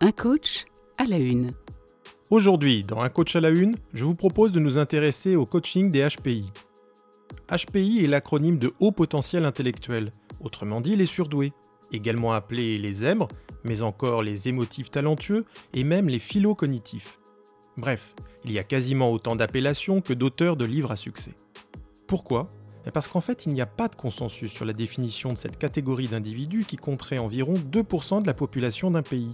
Un coach à la une. Aujourd'hui, dans Un coach à la une, je vous propose de nous intéresser au coaching des HPI. HPI est l'acronyme de haut potentiel intellectuel, autrement dit les surdoués, également appelés les zèbres, mais encore les émotifs talentueux et même les philo-cognitifs. Bref, il y a quasiment autant d'appellations que d'auteurs de livres à succès. Pourquoi ? Parce qu'en fait, il n'y a pas de consensus sur la définition de cette catégorie d'individus qui compterait environ 2% de la population d'un pays.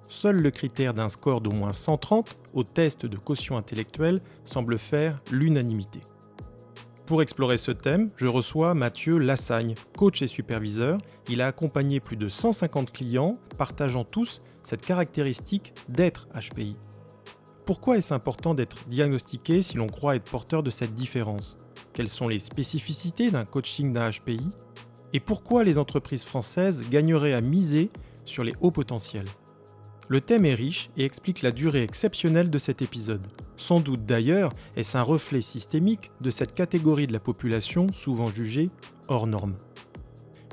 Seul le critère d'un score d'au moins 130 au test de quotient intellectuel semble faire l'unanimité. Pour explorer ce thème, je reçois Mathieu Lassagne, coach et superviseur. Il a accompagné plus de 150 clients, partageant tous cette caractéristique d'être HPI. Pourquoi est-ce important d'être diagnostiqué si l'on croit être porteur de cette différence ? Quelles sont les spécificités d'un coaching d'un HPI ? Et pourquoi les entreprises françaises gagneraient à miser sur les hauts potentiels ? Le thème est riche et explique la durée exceptionnelle de cet épisode. Sans doute d'ailleurs, est-ce un reflet systémique de cette catégorie de la population souvent jugée hors norme.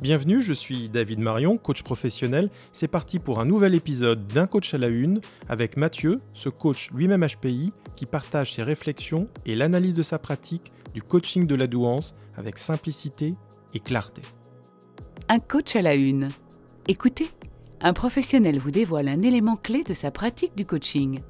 Bienvenue, je suis David Marion, coach professionnel. C'est parti pour un nouvel épisode d'Un coach à la une avec Mathieu, ce coach lui-même HPI, qui partage ses réflexions et l'analyse de sa pratique du coaching de la douance avec simplicité et clarté. Un coach à la une. Écoutez, un professionnel vous dévoile un élément clé de sa pratique du coaching.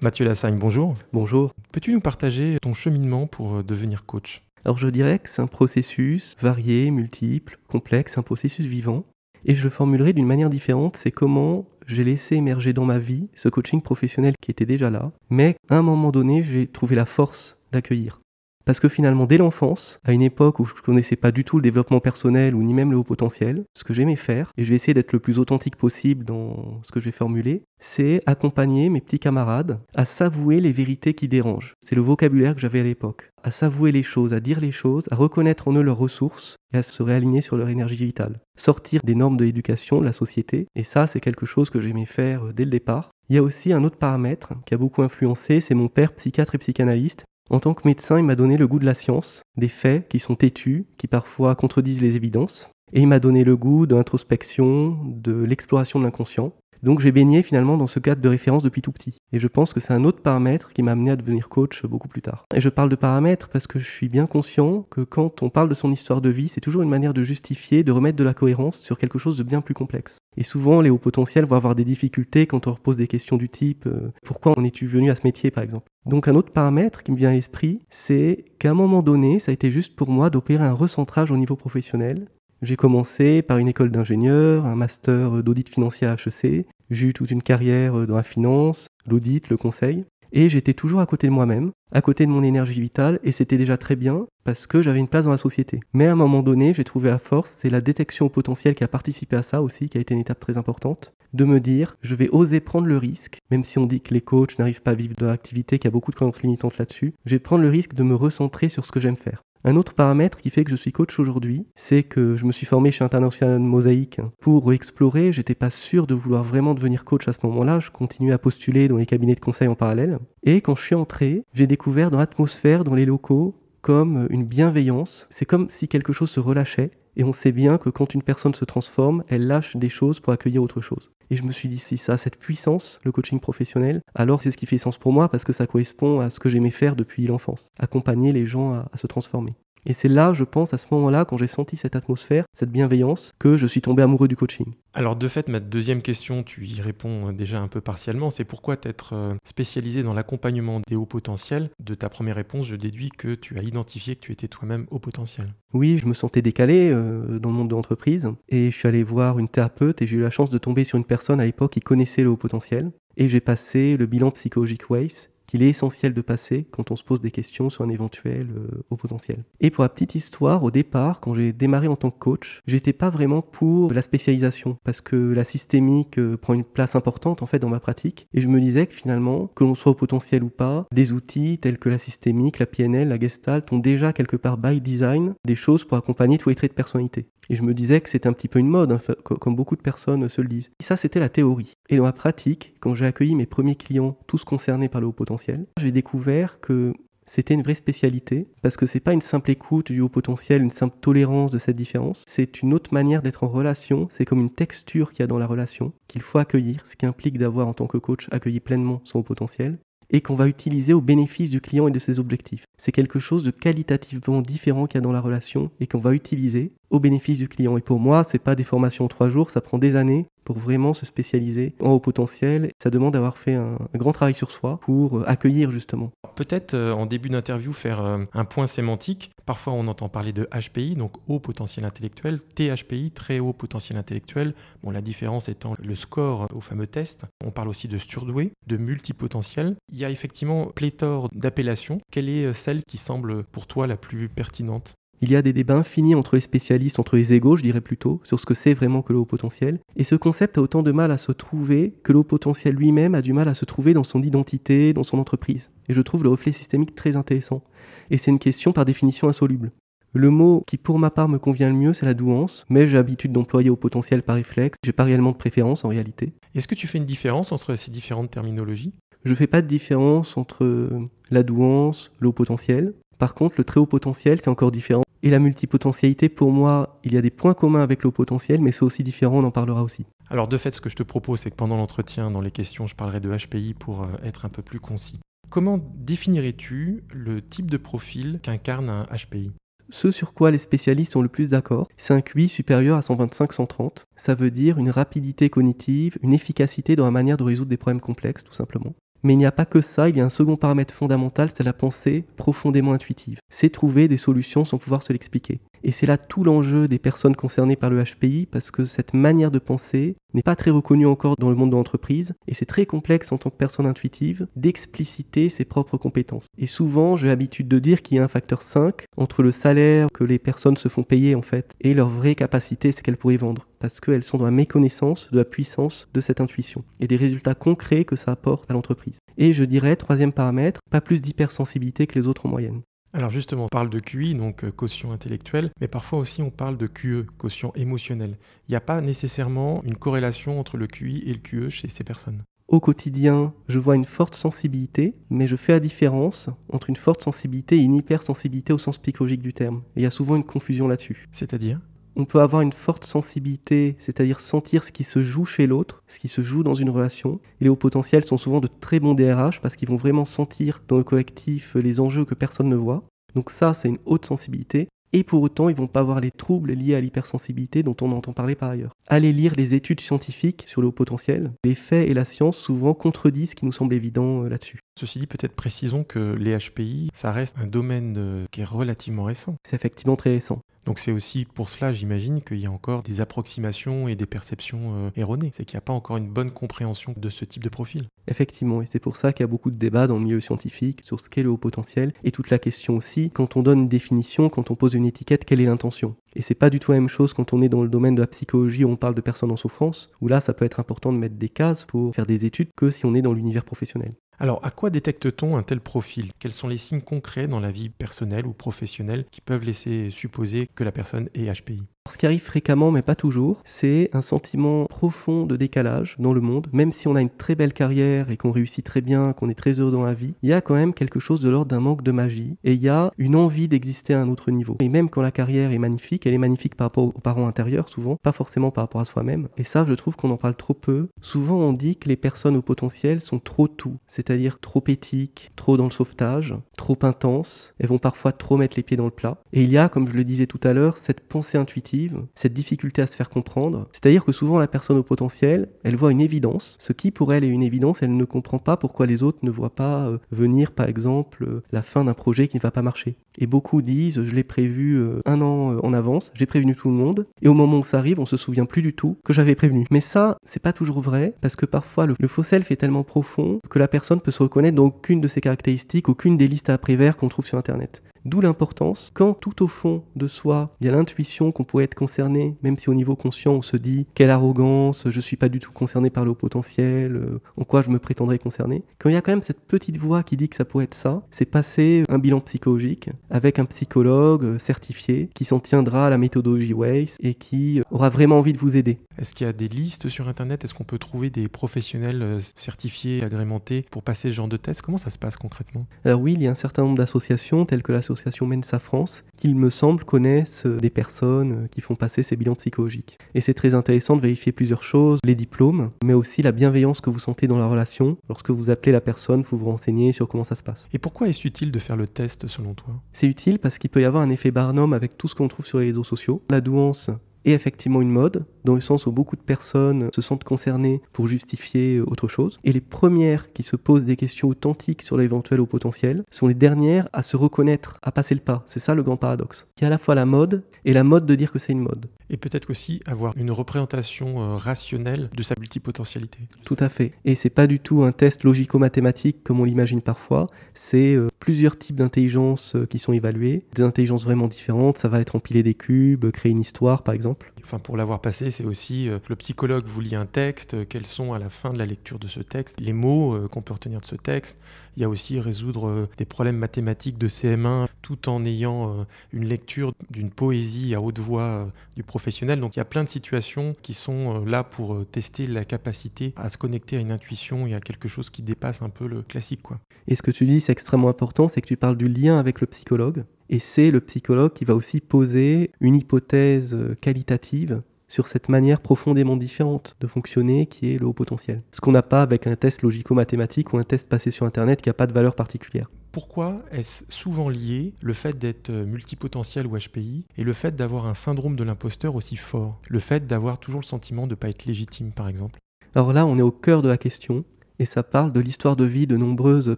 Mathieu Lassagne, bonjour. Bonjour. Peux-tu nous partager ton cheminement pour devenir coach ? Alors je dirais que c'est un processus varié, multiple, complexe, un processus vivant. Et je le formulerai d'une manière différente, c'est comment j'ai laissé émerger dans ma vie ce coaching professionnel qui était déjà là, mais à un moment donné, j'ai trouvé la force d'accueillir. Parce que finalement, dès l'enfance, à une époque où je ne connaissais pas du tout le développement personnel ou ni même le haut potentiel, ce que j'aimais faire, et je vais essayer d'être le plus authentique possible dans ce que je vais formuler, c'est accompagner mes petits camarades à s'avouer les vérités qui dérangent. C'est le vocabulaire que j'avais à l'époque. À s'avouer les choses, à dire les choses, à reconnaître en eux leurs ressources et à se réaligner sur leur énergie vitale. Sortir des normes de l'éducation, de la société, et ça, c'est quelque chose que j'aimais faire dès le départ. Il y a aussi un autre paramètre qui a beaucoup influencé, c'est mon père, psychiatre et psychanalyste. En tant que médecin, il m'a donné le goût de la science, des faits qui sont têtus, qui parfois contredisent les évidences. Et il m'a donné le goût de l'introspection, de l'exploration de l'inconscient. Donc j'ai baigné finalement dans ce cadre de référence depuis tout petit. Et je pense que c'est un autre paramètre qui m'a amené à devenir coach beaucoup plus tard. Et je parle de paramètres parce que je suis bien conscient que quand on parle de son histoire de vie, c'est toujours une manière de justifier, de remettre de la cohérence sur quelque chose de bien plus complexe. Et souvent, les hauts potentiels vont avoir des difficultés quand on leur pose des questions du type « Pourquoi en es-tu venu à ce métier ?» par exemple. Donc un autre paramètre qui me vient à l'esprit, c'est qu'à un moment donné, ça a été juste pour moi d'opérer un recentrage au niveau professionnel. J'ai commencé par une école d'ingénieur, un master d'audit financier à HEC. J'ai eu toute une carrière dans la finance, l'audit, le conseil. Et j'étais toujours à côté de moi-même, à côté de mon énergie vitale, et c'était déjà très bien parce que j'avais une place dans la société. Mais à un moment donné, j'ai trouvé à force, c'est la détection au potentiel qui a participé à ça aussi, qui a été une étape très importante, de me dire, je vais oser prendre le risque, même si on dit que les coachs n'arrivent pas à vivre de leur activité, qu'il y a beaucoup de croyances limitantes là-dessus, je vais prendre le risque de me recentrer sur ce que j'aime faire. Un autre paramètre qui fait que je suis coach aujourd'hui, c'est que je me suis formé chez International Mosaic pour explorer. J'étais pas sûr de vouloir vraiment devenir coach à ce moment-là. Je continuais à postuler dans les cabinets de conseil en parallèle. Et quand je suis entré, j'ai découvert dans l'atmosphère, dans les locaux, comme une bienveillance. C'est comme si quelque chose se relâchait. Et on sait bien que quand une personne se transforme, elle lâche des choses pour accueillir autre chose. Et je me suis dit, si ça a cette puissance, le coaching professionnel, alors c'est ce qui fait sens pour moi parce que ça correspond à ce que j'aimais faire depuis l'enfance. Accompagner les gens à se transformer. Et c'est là, je pense, à ce moment-là, quand j'ai senti cette atmosphère, cette bienveillance, que je suis tombé amoureux du coaching. Alors de fait, ma deuxième question, tu y réponds déjà un peu partiellement, c'est pourquoi t'être spécialisé dans l'accompagnement des hauts potentiels. De ta première réponse, je déduis que tu as identifié que tu étais toi-même haut potentiel. Oui, je me sentais décalé dans le monde de l'entreprise, et je suis allé voir une thérapeute, et j'ai eu la chance de tomber sur une personne à l'époque qui connaissait le haut potentiel, et j'ai passé le bilan psychologique WACE, qu'il est essentiel de passer quand on se pose des questions sur un éventuel haut potentiel. Et pour la petite histoire, au départ, quand j'ai démarré en tant que coach, j'étais pas vraiment pour la spécialisation parce que la systémique prend une place importante en fait dans ma pratique et je me disais que finalement, que l'on soit au potentiel ou pas, des outils tels que la systémique, la PNL, la Gestalt ont déjà quelque part by design des choses pour accompagner tous les traits de personnalité. Et je me disais que c'était un petit peu une mode, comme beaucoup de personnes se le disent. Et ça, c'était la théorie. Et dans la pratique, quand j'ai accueilli mes premiers clients, tous concernés par le haut potentiel, j'ai découvert que c'était une vraie spécialité, parce que c'est pas une simple écoute du haut potentiel, une simple tolérance de cette différence, c'est une autre manière d'être en relation, c'est comme une texture qu'il y a dans la relation, qu'il faut accueillir, ce qui implique d'avoir en tant que coach accueilli pleinement son haut potentiel, et qu'on va utiliser au bénéfice du client et de ses objectifs. C'est quelque chose de qualitativement différent qu'il y a dans la relation et qu'on va utiliser au bénéfice du client. Et pour moi, c'est pas des formations en 3 jours, ça prend des années pour vraiment se spécialiser en haut potentiel. Ça demande d'avoir fait un grand travail sur soi pour accueillir justement. Peut-être en début d'interview faire un point sémantique. Parfois on entend parler de HPI, donc haut potentiel intellectuel, THPI, très haut potentiel intellectuel. Bon, la différence étant le score au fameux test. On parle aussi de surdoué, de multipotentiel. Il y a effectivement pléthore d'appellations. Quelle est celle qui semble pour toi la plus pertinente ? Il y a des débats infinis entre les spécialistes, entre les égos, je dirais plutôt, sur ce que c'est vraiment que le haut potentiel. Et ce concept a autant de mal à se trouver que le haut potentiel lui-même a du mal à se trouver dans son identité, dans son entreprise. Et je trouve le reflet systémique très intéressant. Et c'est une question par définition insoluble. Le mot qui pour ma part me convient le mieux, c'est la douance, mais j'ai l'habitude d'employer haut potentiel par réflexe. J'ai pas réellement de préférence en réalité. Est-ce que tu fais une différence entre ces différentes terminologies ? Je fais pas de différence entre la douance, le haut potentiel. Par contre, le très haut potentiel, c'est encore différent. Et la multipotentialité, pour moi, il y a des points communs avec le haut potentiel, mais c'est aussi différent, on en parlera aussi. Alors de fait, ce que je te propose, c'est que pendant l'entretien, dans les questions, je parlerai de HPI pour être un peu plus concis. Comment définirais-tu le type de profil qu'incarne un HPI ? Ce sur quoi les spécialistes sont le plus d'accord, c'est un QI supérieur à 125-130. Ça veut dire une rapidité cognitive, une efficacité dans la manière de résoudre des problèmes complexes, tout simplement. Mais il n'y a pas que ça, il y a un second paramètre fondamental, c'est la pensée profondément intuitive. C'est trouver des solutions sans pouvoir se l'expliquer. Et c'est là tout l'enjeu des personnes concernées par le HPI, parce que cette manière de penser n'est pas très reconnue encore dans le monde de l'entreprise, et c'est très complexe en tant que personne intuitive d'expliciter ses propres compétences. Et souvent, j'ai l'habitude de dire qu'il y a un facteur 5 entre le salaire que les personnes se font payer en fait, et leur vraie capacité, c'est qu'elles pourraient vendre, parce qu'elles sont dans la méconnaissance de la puissance de cette intuition, et des résultats concrets que ça apporte à l'entreprise. Et je dirais, troisième paramètre, pas plus d'hypersensibilité que les autres en moyenne. Alors justement, on parle de QI, donc quotient intellectuel, mais parfois aussi on parle de QE, quotient émotionnel. Il n'y a pas nécessairement une corrélation entre le QI et le QE chez ces personnes. Au quotidien, je vois une forte sensibilité, mais je fais la différence entre une forte sensibilité et une hypersensibilité au sens psychologique du terme. Et il y a souvent une confusion là-dessus. C'est-à-dire ? On peut avoir une forte sensibilité, c'est-à-dire sentir ce qui se joue chez l'autre, ce qui se joue dans une relation. Et les hauts potentiels sont souvent de très bons DRH parce qu'ils vont vraiment sentir dans le collectif les enjeux que personne ne voit. Donc ça, c'est une haute sensibilité. Et pour autant, ils ne vont pas avoir les troubles liés à l'hypersensibilité dont on entend parler par ailleurs. Allez lire les études scientifiques sur le haut potentiel. Les faits et la science souvent contredisent ce qui nous semble évident là-dessus. Ceci dit, peut-être précisons que les HPI, ça reste un domaine qui est relativement récent. C'est effectivement très récent. Donc c'est aussi pour cela, j'imagine, qu'il y a encore des approximations et des perceptions erronées. C'est qu'il n'y a pas encore une bonne compréhension de ce type de profil. Effectivement, et c'est pour ça qu'il y a beaucoup de débats dans le milieu scientifique sur ce qu'est le haut potentiel. Et toute la question aussi, quand on donne une définition, quand on pose une étiquette, quelle est l'intention ? Et c'est pas du tout la même chose quand on est dans le domaine de la psychologie où on parle de personnes en souffrance, où là ça peut être important de mettre des cases pour faire des études que si on est dans l'univers professionnel. Alors, à quoi détecte-t-on un tel profil ? Quels sont les signes concrets dans la vie personnelle ou professionnelle qui peuvent laisser supposer que la personne est HPI ? Ce qui arrive fréquemment, mais pas toujours, c'est un sentiment profond de décalage dans le monde. Même si on a une très belle carrière et qu'on réussit très bien, qu'on est très heureux dans la vie, il y a quand même quelque chose de l'ordre d'un manque de magie et il y a une envie d'exister à un autre niveau. Et même quand la carrière est magnifique, elle est magnifique par rapport aux parents intérieurs souvent, pas forcément par rapport à soi-même. Et ça, je trouve qu'on en parle trop peu. Souvent, on dit que les personnes au potentiel sont trop tout, c'est-à-dire trop éthiques, trop dans le sauvetage, trop intenses. Elles vont parfois trop mettre les pieds dans le plat. Et il y a, comme je le disais tout à l'heure, cette pensée intuitive, cette difficulté à se faire comprendre. C'est-à-dire que souvent la personne au potentiel, elle voit une évidence. Ce qui pour elle est une évidence, elle ne comprend pas pourquoi les autres ne voient pas venir par exemple la fin d'un projet qui ne va pas marcher. Et beaucoup disent, je l'ai prévu 1 an en avance, j'ai prévenu tout le monde, et au moment où ça arrive, on se souvient plus du tout que j'avais prévenu. Mais ça, c'est pas toujours vrai, parce que parfois le faux self est tellement profond que la personne peut se reconnaître dans aucune de ses caractéristiques, aucune des listes à Prévert qu'on trouve sur Internet. D'où l'importance, quand tout au fond de soi, il y a l'intuition qu'on pourrait être concerné, même si au niveau conscient on se dit quelle arrogance, je suis pas du tout concerné par le haut potentiel, en quoi je me prétendrais concerné. Quand il y a quand même cette petite voix qui dit que ça pourrait être ça, c'est passer un bilan psychologique avec un psychologue certifié qui s'en tiendra à la méthodologie WACE et qui aura vraiment envie de vous aider. Est-ce qu'il y a des listes sur Internet? Est-ce qu'on peut trouver des professionnels certifiés, agrémentés pour passer ce genre de test? Comment ça se passe concrètement? Alors oui, il y a un certain nombre d'associations, telles que l'association Mensa France, qui, il me semble, connaissent des personnes qui font passer ces bilans psychologiques. Et c'est très intéressant de vérifier plusieurs choses, les diplômes, mais aussi la bienveillance que vous sentez dans la relation. Lorsque vous appelez la personne, pour vous renseigner sur comment ça se passe. Et pourquoi est-ce utile de faire le test selon toi? C'est utile parce qu'il peut y avoir un effet Barnum avec tout ce qu'on trouve sur les réseaux sociaux. La douance est effectivement une mode, dans le sens où beaucoup de personnes se sentent concernées pour justifier autre chose. Et les premières qui se posent des questions authentiques sur l'éventuel haut potentiel sont les dernières à se reconnaître, à passer le pas. C'est ça le grand paradoxe. Il y a à la fois la mode et la mode de dire que c'est une mode. Et peut-être aussi avoir une représentation rationnelle de sa multipotentialité. Tout à fait. Et c'est pas du tout un test logico-mathématique comme on l'imagine parfois. C'est plusieurs types d'intelligence qui sont évaluées. Des intelligences vraiment différentes. Ça va être empiler des cubes, créer une histoire par exemple. Enfin, pour l'avoir passé, c'est aussi le psychologue vous lit un texte, quels sont à la fin de la lecture de ce texte les mots qu'on peut retenir de ce texte. Il y a aussi résoudre des problèmes mathématiques de CM1 tout en ayant une lecture d'une poésie à haute voix du professionnel. Donc il y a plein de situations qui sont là pour tester la capacité à se connecter à une intuition et à quelque chose qui dépasse un peu le classique, quoi. Et ce que tu dis, c'est extrêmement important, c'est que tu parles du lien avec le psychologue. Et c'est le psychologue qui va aussi poser une hypothèse qualitative sur cette manière profondément différente de fonctionner qui est le haut potentiel. Ce qu'on n'a pas avec un test logico-mathématique ou un test passé sur Internet qui n'a pas de valeur particulière. Pourquoi est-ce souvent lié le fait d'être multipotentiel ou HPI et le fait d'avoir un syndrome de l'imposteur aussi fort? Le fait d'avoir toujours le sentiment de ne pas être légitime, par exemple? Alors là, on est au cœur de la question. Et ça parle de l'histoire de vie de nombreuses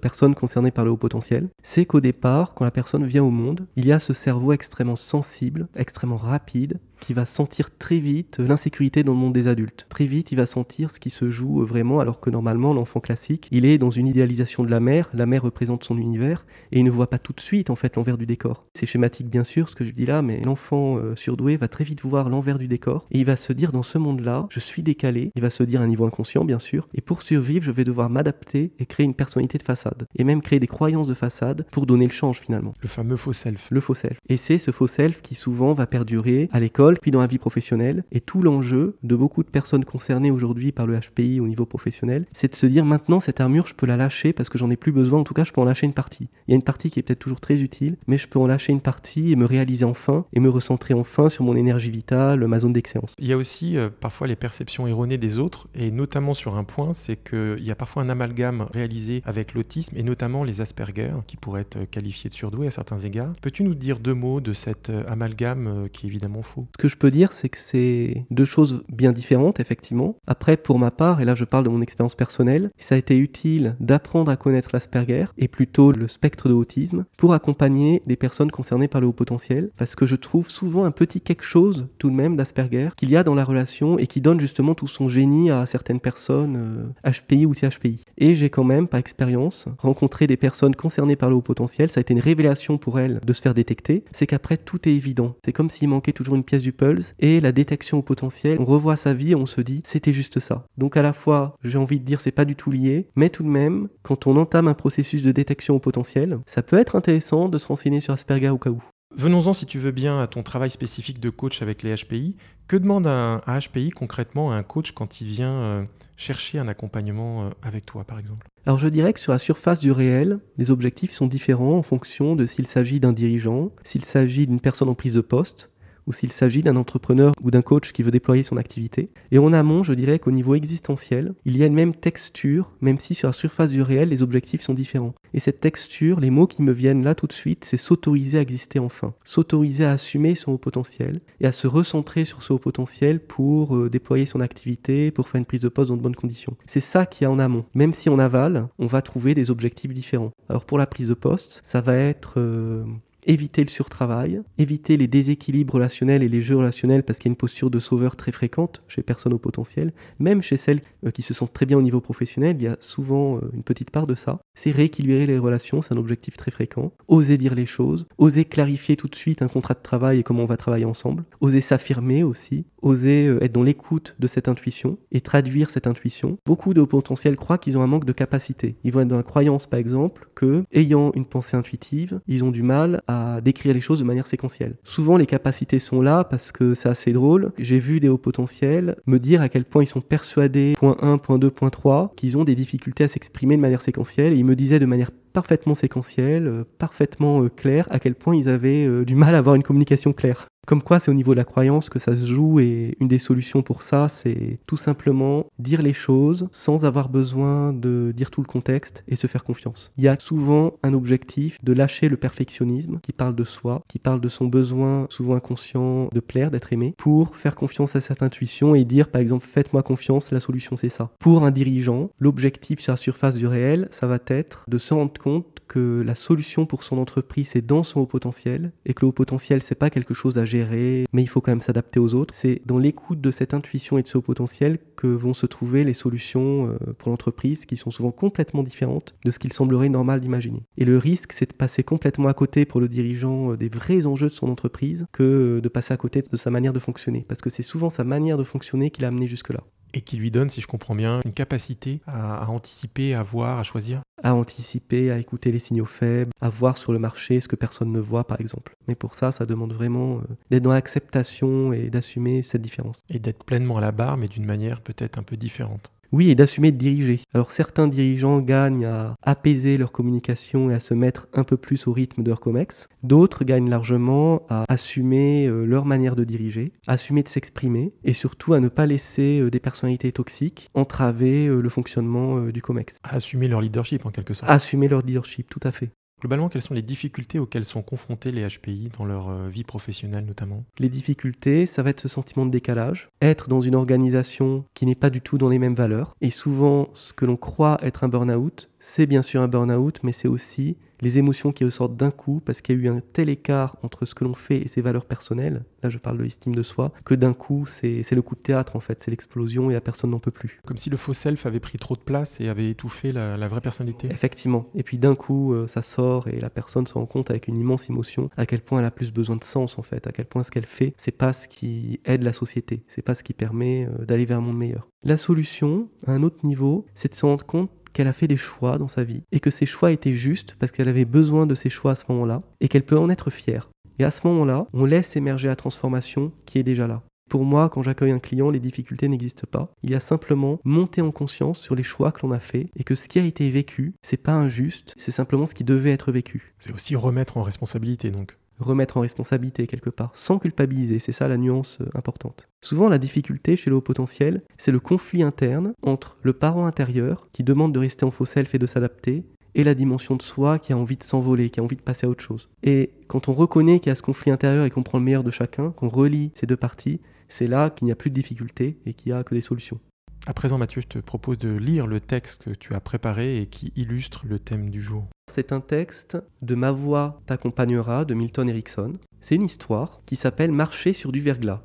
personnes concernées par le haut potentiel. C'est qu'au départ, quand la personne vient au monde, il y a ce cerveau extrêmement sensible, extrêmement rapide, qui va sentir très vite l'insécurité dans le monde des adultes. Très vite, il va sentir ce qui se joue vraiment, alors que normalement, l'enfant classique, il est dans une idéalisation de la mère représente son univers, et il ne voit pas tout de suite, en fait, l'envers du décor. C'est schématique, bien sûr, ce que je dis là, mais l'enfant surdoué va très vite voir l'envers du décor, et il va se dire, dans ce monde-là, je suis décalé, il va se dire à un niveau inconscient, bien sûr, et pour survivre, je vais devoir m'adapter et créer une personnalité de façade, et même créer des croyances de façade pour donner le change, finalement. Le fameux faux self. Le faux self. Et c'est ce faux self qui souvent va perdurer à l'école, puis dans la vie professionnelle. Et tout l'enjeu de beaucoup de personnes concernées aujourd'hui par le HPI au niveau professionnel, c'est de se dire maintenant cette armure, je peux la lâcher parce que j'en ai plus besoin. En tout cas, je peux en lâcher une partie. Il y a une partie qui est peut-être toujours très utile, mais je peux en lâcher une partie et me réaliser enfin et me recentrer enfin sur mon énergie vitale, ma zone d'excellence. Il y a aussi parfois les perceptions erronées des autres, et notamment sur un point, c'est qu'il y a parfois un amalgame réalisé avec l'autisme et notamment les Asperger, qui pourraient être qualifiés de surdoués à certains égards. Peux-tu nous dire deux mots de cet amalgame qui est évidemment faux? Ce que je peux dire, c'est que c'est deux choses bien différentes, effectivement. Après, pour ma part, et là je parle de mon expérience personnelle, ça a été utile d'apprendre à connaître l'Asperger, et plutôt le spectre de l'autisme, pour accompagner des personnes concernées par le haut potentiel, parce que je trouve souvent un petit quelque chose, tout de même, d'Asperger, qu'il y a dans la relation, et qui donne justement tout son génie à certaines personnes HPI ou THPI. Et j'ai quand même, par expérience, rencontré des personnes concernées par le haut potentiel, ça a été une révélation pour elles de se faire détecter, c'est qu'après tout est évident. C'est comme s'il manquait toujours une pièce du puzzle, et la détection au potentiel, on revoit sa vie et on se dit c'était juste ça. Donc à la fois, j'ai envie de dire c'est pas du tout lié, mais tout de même, quand on entame un processus de détection au potentiel, ça peut être intéressant de se renseigner sur Asperger au cas où. Venons-en, si tu veux bien, à ton travail spécifique de coach avec les HPI. Que demande un HPI concrètement à un coach quand il vient chercher un accompagnement avec toi, par exemple? Alors je dirais que sur la surface du réel, les objectifs sont différents en fonction de s'il s'agit d'un dirigeant, s'il s'agit d'une personne en prise de poste, ou s'il s'agit d'un entrepreneur ou d'un coach qui veut déployer son activité. Et en amont, je dirais qu'au niveau existentiel, il y a une même texture, même si sur la surface du réel, les objectifs sont différents. Et cette texture, les mots qui me viennent là tout de suite, c'est s'autoriser à exister enfin. S'autoriser à assumer son haut potentiel et à se recentrer sur ce haut potentiel pour déployer son activité, pour faire une prise de poste dans de bonnes conditions. C'est ça qu'il y a en amont. Même si en aval, on va trouver des objectifs différents. Alors pour la prise de poste, ça va être éviter le surtravail, éviter les déséquilibres relationnels et les jeux relationnels parce qu'il y a une posture de sauveur très fréquente chez les personnes au potentiel, même chez celles qui se sentent très bien au niveau professionnel, il y a souvent une petite part de ça. C'est rééquilibrer les relations, c'est un objectif très fréquent. Oser dire les choses, oser clarifier tout de suite un contrat de travail et comment on va travailler ensemble, oser s'affirmer aussi, oser être dans l'écoute de cette intuition et traduire cette intuition. Beaucoup de hauts potentiels croient qu'ils ont un manque de capacité. Ils vont être dans la croyance, par exemple, que, ayant une pensée intuitive, ils ont du mal à décrire les choses de manière séquentielle. Souvent, les capacités sont là parce que c'est assez drôle. J'ai vu des hauts potentiels me dire à quel point ils sont persuadés, point 1, point 2, point 3, qu'ils ont des difficultés à s'exprimer de manière séquentielle. Et ils me disaient de manière parfaitement séquentielle, parfaitement claire, à quel point ils avaient du mal à avoir une communication claire. Comme quoi, c'est au niveau de la croyance que ça se joue, et une des solutions pour ça, c'est tout simplement dire les choses sans avoir besoin de dire tout le contexte et se faire confiance. Il y a souvent un objectif de lâcher le perfectionnisme qui parle de soi, qui parle de son besoin souvent inconscient de plaire, d'être aimé, pour faire confiance à cette intuition et dire par exemple faites-moi confiance, la solution c'est ça. Pour un dirigeant, l'objectif sur la surface du réel, ça va être de se rendre compte que la solution pour son entreprise c'est dans son haut potentiel et que le haut potentiel c'est pas quelque chose à gérer mais il faut quand même s'adapter aux autres. C'est dans l'écoute de cette intuition et de ce haut potentiel que vont se trouver les solutions pour l'entreprise qui sont souvent complètement différentes de ce qu'il semblerait normal d'imaginer. Et le risque c'est de passer complètement à côté pour le dirigeant des vrais enjeux de son entreprise que de passer à côté de sa manière de fonctionner, parce que c'est souvent sa manière de fonctionner qui l'a amené jusque-là. Et qui lui donne, si je comprends bien, une capacité à anticiper, à voir, à choisir. À anticiper, à écouter les signaux faibles, à voir sur le marché ce que personne ne voit par exemple. Mais pour ça, ça demande vraiment d'être dans l'acceptation et d'assumer cette différence. Et d'être pleinement à la barre, mais d'une manière peut-être un peu différente. Oui, et d'assumer de diriger. Alors certains dirigeants gagnent à apaiser leur communication et à se mettre un peu plus au rythme de leur COMEX. D'autres gagnent largement à assumer leur manière de diriger, à assumer de s'exprimer et surtout à ne pas laisser des personnalités toxiques entraver le fonctionnement du COMEX. À assumer leur leadership en quelque sorte. Assumer leur leadership, tout à fait. Globalement, quelles sont les difficultés auxquelles sont confrontés les HPI dans leur vie professionnelle notamment ? Les difficultés, ça va être ce sentiment de décalage, être dans une organisation qui n'est pas du tout dans les mêmes valeurs. Et souvent, ce que l'on croit être un burn-out, c'est bien sûr un burn-out, mais c'est aussi les émotions qui ressortent d'un coup parce qu'il y a eu un tel écart entre ce que l'on fait et ses valeurs personnelles, là je parle de l'estime de soi, que d'un coup c'est le coup de théâtre en fait, c'est l'explosion et la personne n'en peut plus. Comme si le faux self avait pris trop de place et avait étouffé la vraie personnalité. Effectivement, et puis d'un coup ça sort et la personne se rend compte avec une immense émotion à quel point elle a plus besoin de sens en fait, à quel point ce qu'elle fait c'est pas ce qui aide la société, c'est pas ce qui permet d'aller vers un monde meilleur. La solution, à un autre niveau, c'est de se rendre compte qu'elle a fait des choix dans sa vie et que ces choix étaient justes parce qu'elle avait besoin de ces choix à ce moment-là et qu'elle peut en être fière. Et à ce moment-là, on laisse émerger la transformation qui est déjà là. Pour moi, quand j'accueille un client, les difficultés n'existent pas. Il y a simplement monter en conscience sur les choix que l'on a faits et que ce qui a été vécu, c'est pas injuste, c'est simplement ce qui devait être vécu. C'est aussi remettre en responsabilité donc. Remettre en responsabilité quelque part, sans culpabiliser, c'est ça la nuance importante. Souvent la difficulté chez le haut potentiel, c'est le conflit interne entre le parent intérieur qui demande de rester en faux self et de s'adapter, et la dimension de soi qui a envie de s'envoler, qui a envie de passer à autre chose. Et quand on reconnaît qu'il y a ce conflit intérieur et qu'on prend le meilleur de chacun, qu'on relie ces deux parties, c'est là qu'il n'y a plus de difficulté et qu'il n'y a que des solutions. À présent Mathieu, je te propose de lire le texte que tu as préparé et qui illustre le thème du jour. C'est un texte de Ma voix t'accompagnera de Milton Erickson. C'est une histoire qui s'appelle Marcher sur du verglas.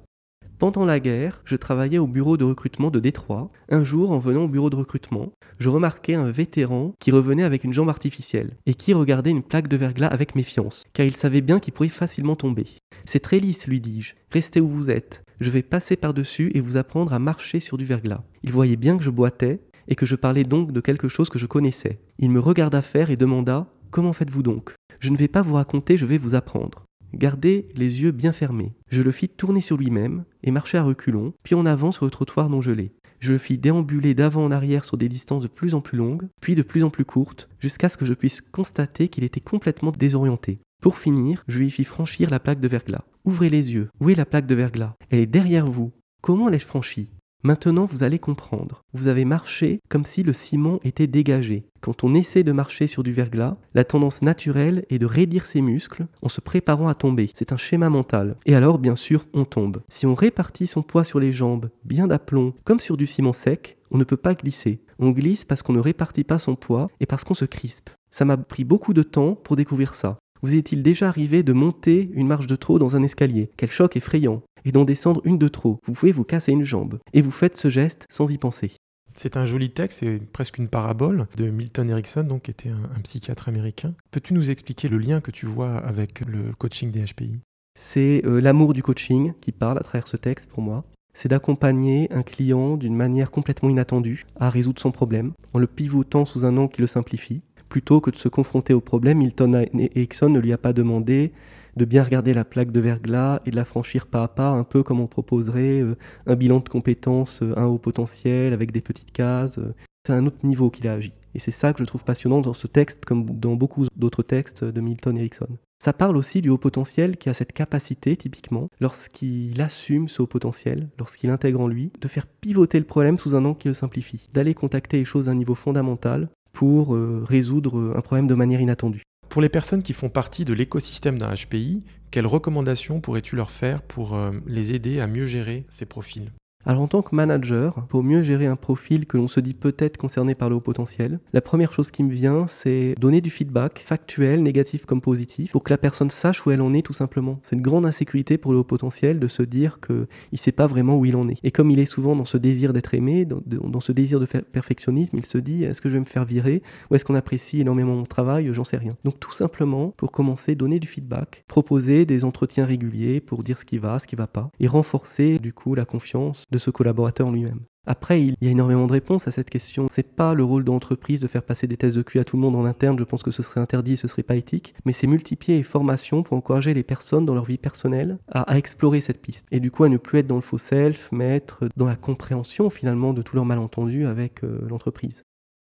Pendant la guerre, je travaillais au bureau de recrutement de Détroit. Un jour, en venant au bureau de recrutement, je remarquai un vétéran qui revenait avec une jambe artificielle et qui regardait une plaque de verglas avec méfiance, car il savait bien qu'il pourrait facilement tomber. « C'est très lisse, lui dis-je. Restez où vous êtes. Je vais passer par-dessus et vous apprendre à marcher sur du verglas. » Il voyait bien que je boitais et que je parlais donc de quelque chose que je connaissais. Il me regarda faire et demanda « Comment faites-vous donc ?»« Je ne vais pas vous raconter, je vais vous apprendre. » Gardez les yeux bien fermés. Je le fis tourner sur lui-même et marcher à reculons, puis en avant sur le trottoir non gelé. Je le fis déambuler d'avant en arrière sur des distances de plus en plus longues, puis de plus en plus courtes, jusqu'à ce que je puisse constater qu'il était complètement désorienté. Pour finir, je lui fis franchir la plaque de verglas. Ouvrez les yeux. Où est la plaque de verglas ? Elle est derrière vous. Comment l'ai-je franchie ? Maintenant, vous allez comprendre. Vous avez marché comme si le ciment était dégagé. Quand on essaie de marcher sur du verglas, la tendance naturelle est de raidir ses muscles en se préparant à tomber. C'est un schéma mental. Et alors, bien sûr, on tombe. Si on répartit son poids sur les jambes, bien d'aplomb, comme sur du ciment sec, on ne peut pas glisser. On glisse parce qu'on ne répartit pas son poids et parce qu'on se crispe. Ça m'a pris beaucoup de temps pour découvrir ça. Vous est-il déjà arrivé de monter une marche de trop dans un escalier? Quel choc effrayant! Et d'en descendre une de trop. Vous pouvez vous casser une jambe. Et vous faites ce geste sans y penser. C'est un joli texte, c'est presque une parabole de Milton Erickson, donc, qui était un psychiatre américain. Peux-tu nous expliquer le lien que tu vois avec le coaching des HPI? C'est l'amour du coaching qui parle à travers ce texte pour moi. C'est d'accompagner un client d'une manière complètement inattendue à résoudre son problème, en le pivotant sous un angle qui le simplifie. Plutôt que de se confronter au problème, Milton Erickson ne lui a pas demandé de bien regarder la plaque de verglas et de la franchir pas à pas, un peu comme on proposerait un bilan de compétences, un haut potentiel avec des petites cases. C'est un autre niveau qu'il a agi. Et c'est ça que je trouve passionnant dans ce texte, comme dans beaucoup d'autres textes de Milton Erickson. Ça parle aussi du haut potentiel qui a cette capacité, typiquement, lorsqu'il assume ce haut potentiel, lorsqu'il intègre en lui, de faire pivoter le problème sous un angle qui le simplifie, d'aller contacter les choses à un niveau fondamental pour résoudre un problème de manière inattendue. Pour les personnes qui font partie de l'écosystème d'un HPI, quelles recommandations pourrais-tu leur faire pour les aider à mieux gérer ces profils ? Alors en tant que manager, pour mieux gérer un profil que l'on se dit peut-être concerné par le haut potentiel, la première chose qui me vient, c'est donner du feedback factuel, négatif comme positif, pour que la personne sache où elle en est tout simplement. C'est une grande insécurité pour le haut potentiel de se dire qu'il ne sait pas vraiment où il en est. Et comme il est souvent dans ce désir d'être aimé, dans ce désir de perfectionnisme, il se dit est-ce que je vais me faire virer ou est-ce qu'on apprécie énormément mon travail, j'en sais rien. Donc tout simplement, pour commencer, donner du feedback, proposer des entretiens réguliers pour dire ce qui va pas, et renforcer du coup la confiance de ce collaborateur en lui-même. Après, il y a énormément de réponses à cette question. C'est pas le rôle d'entreprise de faire passer des tests de QI à tout le monde en interne, je pense que ce serait interdit, ce serait pas éthique, mais c'est multiplier les formations pour encourager les personnes dans leur vie personnelle à explorer cette piste. Et du coup, à ne plus être dans le faux self, mais être dans la compréhension finalement de tous leurs malentendus avec l'entreprise.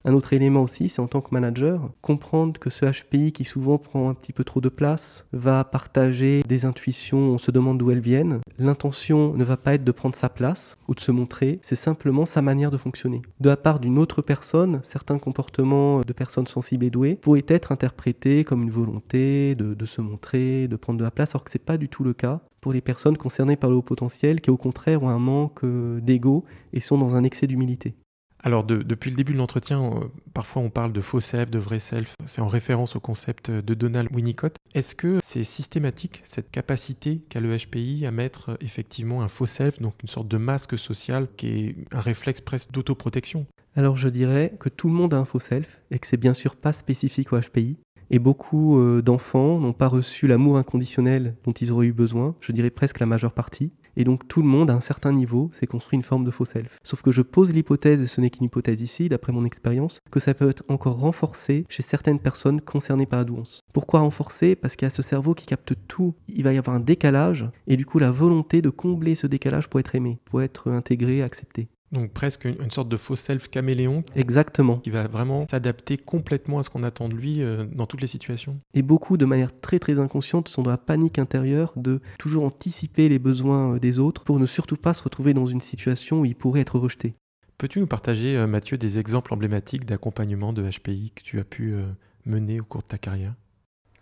Un autre élément aussi, c'est en tant que manager, comprendre que ce HPI qui souvent prend un petit peu trop de place va partager des intuitions, on se demande d'où elles viennent. L'intention ne va pas être de prendre sa place ou de se montrer, c'est simplement sa manière de fonctionner. De la part d'une autre personne, certains comportements de personnes sensibles et douées pourraient être interprétés comme une volonté de se montrer, de prendre de la place, alors que ce n'est pas du tout le cas pour les personnes concernées par le haut potentiel qui au contraire ont un manque d'ego et sont dans un excès d'humilité. Alors, depuis le début de l'entretien, parfois on parle de faux self, de vrai self. C'est en référence au concept de Donald Winnicott. Est-ce que c'est systématique, cette capacité qu'a le HPI à mettre effectivement un faux self, donc une sorte de masque social qui est un réflexe presque d'autoprotection ? Alors je dirais que tout le monde a un faux self et que c'est bien sûr pas spécifique au HPI. Et beaucoup d'enfants n'ont pas reçu l'amour inconditionnel dont ils auraient eu besoin, je dirais presque la majeure partie. Et donc tout le monde, à un certain niveau, s'est construit une forme de faux self. Sauf que je pose l'hypothèse, et ce n'est qu'une hypothèse ici, d'après mon expérience, que ça peut être encore renforcé chez certaines personnes concernées par la douance. Pourquoi renforcé ? Parce qu'il y a ce cerveau qui capte tout. Il va y avoir un décalage, et du coup la volonté de combler ce décalage pour être aimé, pour être intégré, accepté. Donc presque une sorte de faux self caméléon. Exactement. Qui va vraiment s'adapter complètement à ce qu'on attend de lui dans toutes les situations. Et beaucoup, de manière très très inconsciente, sont dans la panique intérieure de toujours anticiper les besoins des autres pour ne surtout pas se retrouver dans une situation où ils pourraient être rejetés. Peux-tu nous partager, Mathieu, des exemples emblématiques d'accompagnement de HPI que tu as pu mener au cours de ta carrière ?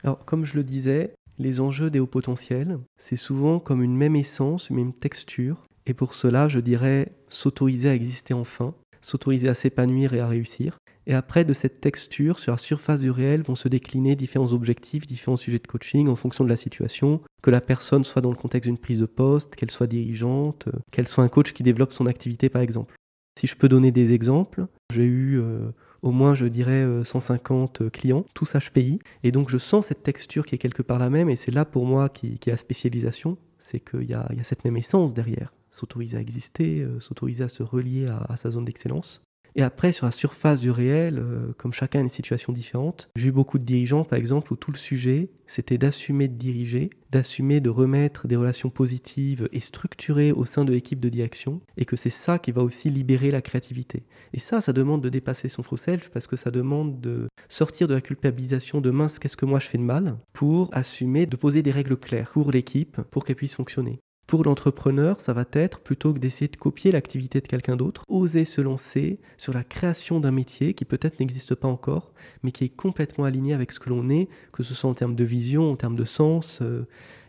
Alors, comme je le disais, les enjeux des hauts potentiels, c'est souvent comme une même essence, une même texture. Et pour cela, je dirais s'autoriser à exister enfin, s'autoriser à s'épanouir et à réussir. Et après, de cette texture, sur la surface du réel, vont se décliner différents objectifs, différents sujets de coaching en fonction de la situation, que la personne soit dans le contexte d'une prise de poste, qu'elle soit dirigeante, qu'elle soit un coach qui développe son activité par exemple. Si je peux donner des exemples, j'ai eu au moins, je dirais, 150 clients, tous HPI, et donc je sens cette texture qui est quelque part la même, et c'est là pour moi qui est la spécialisation, c'est qu'il y a cette même essence derrière. S'autoriser à exister, s'autoriser à se relier à sa zone d'excellence. Et après, sur la surface du réel, comme chacun a une situation différente, j'ai eu beaucoup de dirigeants, par exemple, où tout le sujet, c'était d'assumer de diriger, d'assumer de remettre des relations positives et structurées au sein de l'équipe de direction, et que c'est ça qui va aussi libérer la créativité. Et ça demande de dépasser son faux self, parce que ça demande de sortir de la culpabilisation de « mince, qu'est-ce que moi je fais de mal ?» pour assumer de poser des règles claires pour l'équipe, pour qu'elle puisse fonctionner. Pour l'entrepreneur, ça va être, plutôt que d'essayer de copier l'activité de quelqu'un d'autre, oser se lancer sur la création d'un métier qui peut-être n'existe pas encore, mais qui est complètement aligné avec ce que l'on est, que ce soit en termes de vision, en termes de sens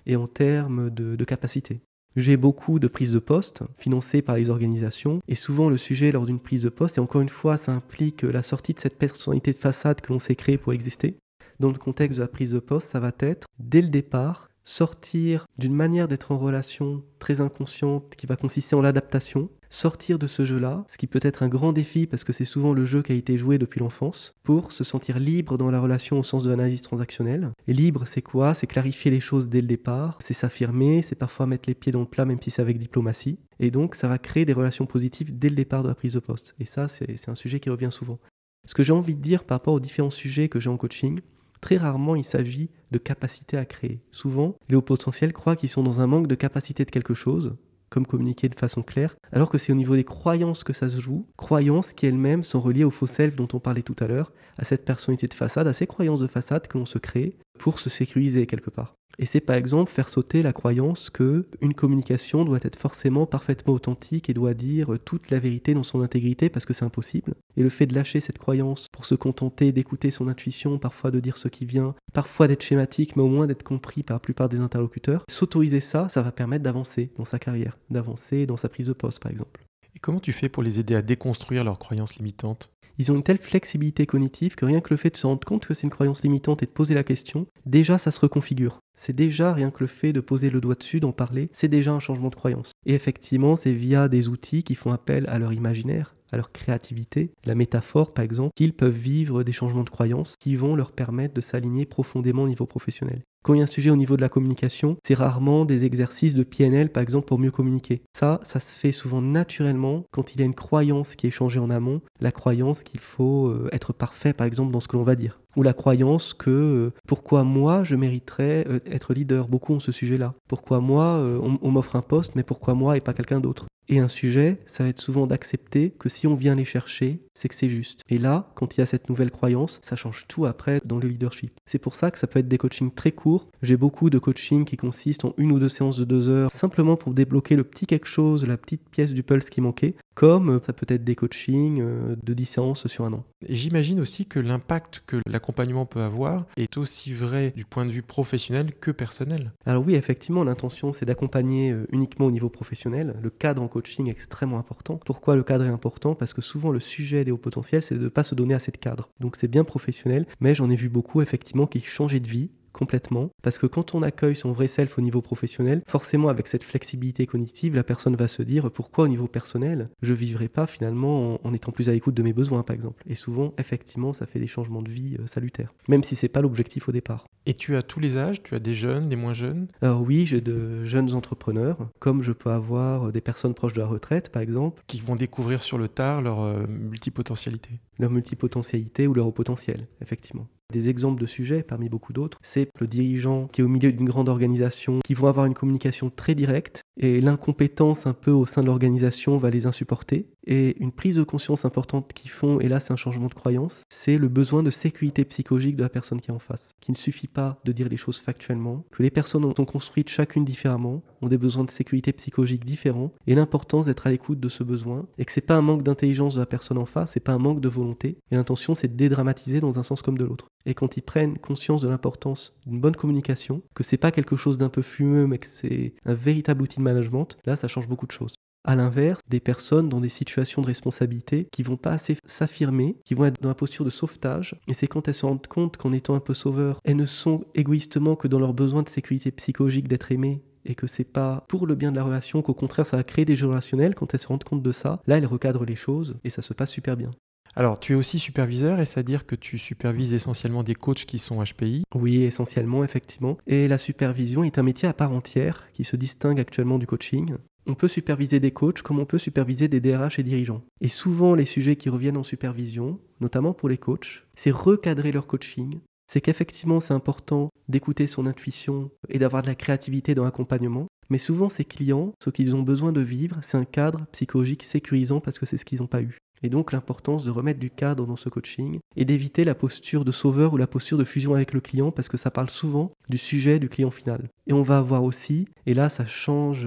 et en termes de capacité. J'ai beaucoup de prises de poste financées par les organisations, et souvent le sujet lors d'une prise de poste, et encore une fois, ça implique la sortie de cette personnalité de façade que l'on s'est créée pour exister, dans le contexte de la prise de poste, ça va être, dès le départ, sortir d'une manière d'être en relation très inconsciente qui va consister en l'adaptation, sortir de ce jeu-là, ce qui peut être un grand défi parce que c'est souvent le jeu qui a été joué depuis l'enfance, pour se sentir libre dans la relation au sens de l'analyse transactionnelle. Et libre, c'est quoi? C'est clarifier les choses dès le départ, c'est s'affirmer, c'est parfois mettre les pieds dans le plat même si c'est avec diplomatie. Et donc ça va créer des relations positives dès le départ de la prise de poste. Et ça, c'est un sujet qui revient souvent. Ce que j'ai envie de dire par rapport aux différents sujets que j'ai en coaching, très rarement il s'agit de capacité à créer. Souvent, les hauts potentiels croient qu'ils sont dans un manque de capacité de quelque chose, comme communiquer de façon claire, alors que c'est au niveau des croyances que ça se joue, croyances qui elles-mêmes sont reliées au faux self dont on parlait tout à l'heure, à cette personnalité de façade, à ces croyances de façade que l'on se crée pour se sécuriser quelque part. Et c'est par exemple faire sauter la croyance qu'une communication doit être forcément parfaitement authentique et doit dire toute la vérité dans son intégrité parce que c'est impossible. Et le fait de lâcher cette croyance pour se contenter d'écouter son intuition, parfois de dire ce qui vient, parfois d'être schématique mais au moins d'être compris par la plupart des interlocuteurs, s'autoriser ça va permettre d'avancer dans sa carrière, d'avancer dans sa prise de poste par exemple. Et comment tu fais pour les aider à déconstruire leurs croyances limitantes ? Ils ont une telle flexibilité cognitive que rien que le fait de se rendre compte que c'est une croyance limitante et de poser la question, déjà ça se reconfigure. C'est déjà rien que le fait de poser le doigt dessus, d'en parler, c'est déjà un changement de croyance. Et effectivement, c'est via des outils qui font appel à leur imaginaire, à leur créativité, la métaphore par exemple, qu'ils peuvent vivre des changements de croyance qui vont leur permettre de s'aligner profondément au niveau professionnel. Quand il y a un sujet au niveau de la communication, c'est rarement des exercices de PNL par exemple pour mieux communiquer. Ça se fait souvent naturellement quand il y a une croyance qui est changée en amont, la croyance qu'il faut être parfait par exemple dans ce que l'on va dire. Ou la croyance que pourquoi moi je mériterais être leader, beaucoup ont ce sujet-là. Pourquoi moi on m'offre un poste mais pourquoi moi et pas quelqu'un d'autre. Et un sujet, ça va être souvent d'accepter que si on vient les chercher, c'est que c'est juste. Et là, quand il y a cette nouvelle croyance, ça change tout après dans le leadership. C'est pour ça que ça peut être des coachings très courts. J'ai beaucoup de coachings qui consistent en 1 ou 2 séances de 2 heures, simplement pour débloquer le petit quelque chose, la petite pièce du puzzle qui manquait, comme ça peut être des coachings de 10 séances sur un an. Et j'imagine aussi que l'impact que l'accompagnement peut avoir est aussi vrai du point de vue professionnel que personnel. Alors oui, effectivement, l'intention c'est d'accompagner uniquement au niveau professionnel. Le cadre en coaching est extrêmement important. Pourquoi le cadre est important? Parce que souvent le sujet des hauts potentiels, c'est de ne pas se donner assez de cadre. Donc c'est bien professionnel, mais j'en ai vu beaucoup effectivement qui changeaient de vie complètement, parce que quand on accueille son vrai self au niveau professionnel, forcément avec cette flexibilité cognitive, la personne va se dire pourquoi au niveau personnel, je vivrai pas finalement en étant plus à l'écoute de mes besoins par exemple. Et souvent, effectivement, ça fait des changements de vie salutaires, même si c'est pas l'objectif au départ. Et tu as tous les âges, tu as des jeunes, des moins jeunes? Alors oui, j'ai de jeunes entrepreneurs, comme je peux avoir des personnes proches de la retraite par exemple, qui vont découvrir sur le tard leur multipotentialité. Leur multipotentialité ou leur haut potentiel, effectivement. Des exemples de sujets, parmi beaucoup d'autres, c'est le dirigeant qui est au milieu d'une grande organisation, qui vont avoir une communication très directe, et l'incompétence un peu au sein de l'organisation va les insupporter. Et une prise de conscience importante qu'ils font, et là c'est un changement de croyance, c'est le besoin de sécurité psychologique de la personne qui est en face. Qu'il ne suffit pas de dire les choses factuellement, que les personnes sont construites chacune différemment, ont des besoins de sécurité psychologique différents, et l'importance d'être à l'écoute de ce besoin, et que c'est pas un manque d'intelligence de la personne en face, c'est pas un manque de volonté, et l'intention c'est de dédramatiser dans un sens comme de l'autre. Et quand ils prennent conscience de l'importance d'une bonne communication, que c'est pas quelque chose d'un peu fumeux, mais que c'est un véritable outil de management, là ça change beaucoup de choses. À l'inverse, des personnes dans des situations de responsabilité qui vont pas assez s'affirmer, qui vont être dans la posture de sauvetage, et c'est quand elles se rendent compte qu'en étant un peu sauveurs, elles ne sont égoïstement que dans leur besoin de sécurité psychologique d'être aimées, et que c'est pas pour le bien de la relation, qu'au contraire ça va créer des jeux relationnels, quand elles se rendent compte de ça, là elles recadrent les choses, et ça se passe super bien. Alors, tu es aussi superviseur, et c'est-à-dire que tu supervises essentiellement des coachs qui sont HPI? Oui, essentiellement, effectivement. Et la supervision est un métier à part entière qui se distingue actuellement du coaching. On peut superviser des coachs comme on peut superviser des DRH et dirigeants. Et souvent, les sujets qui reviennent en supervision, notamment pour les coachs, c'est recadrer leur coaching. C'est qu'effectivement, c'est important d'écouter son intuition et d'avoir de la créativité dans l'accompagnement. Mais souvent, ces clients, ce qu'ils ont besoin de vivre, c'est un cadre psychologique sécurisant parce que c'est ce qu'ils n'ont pas eu. Et donc l'importance de remettre du cadre dans ce coaching et d'éviter la posture de sauveur ou la posture de fusion avec le client parce que ça parle souvent du sujet du client final. Et on va avoir aussi, et là ça change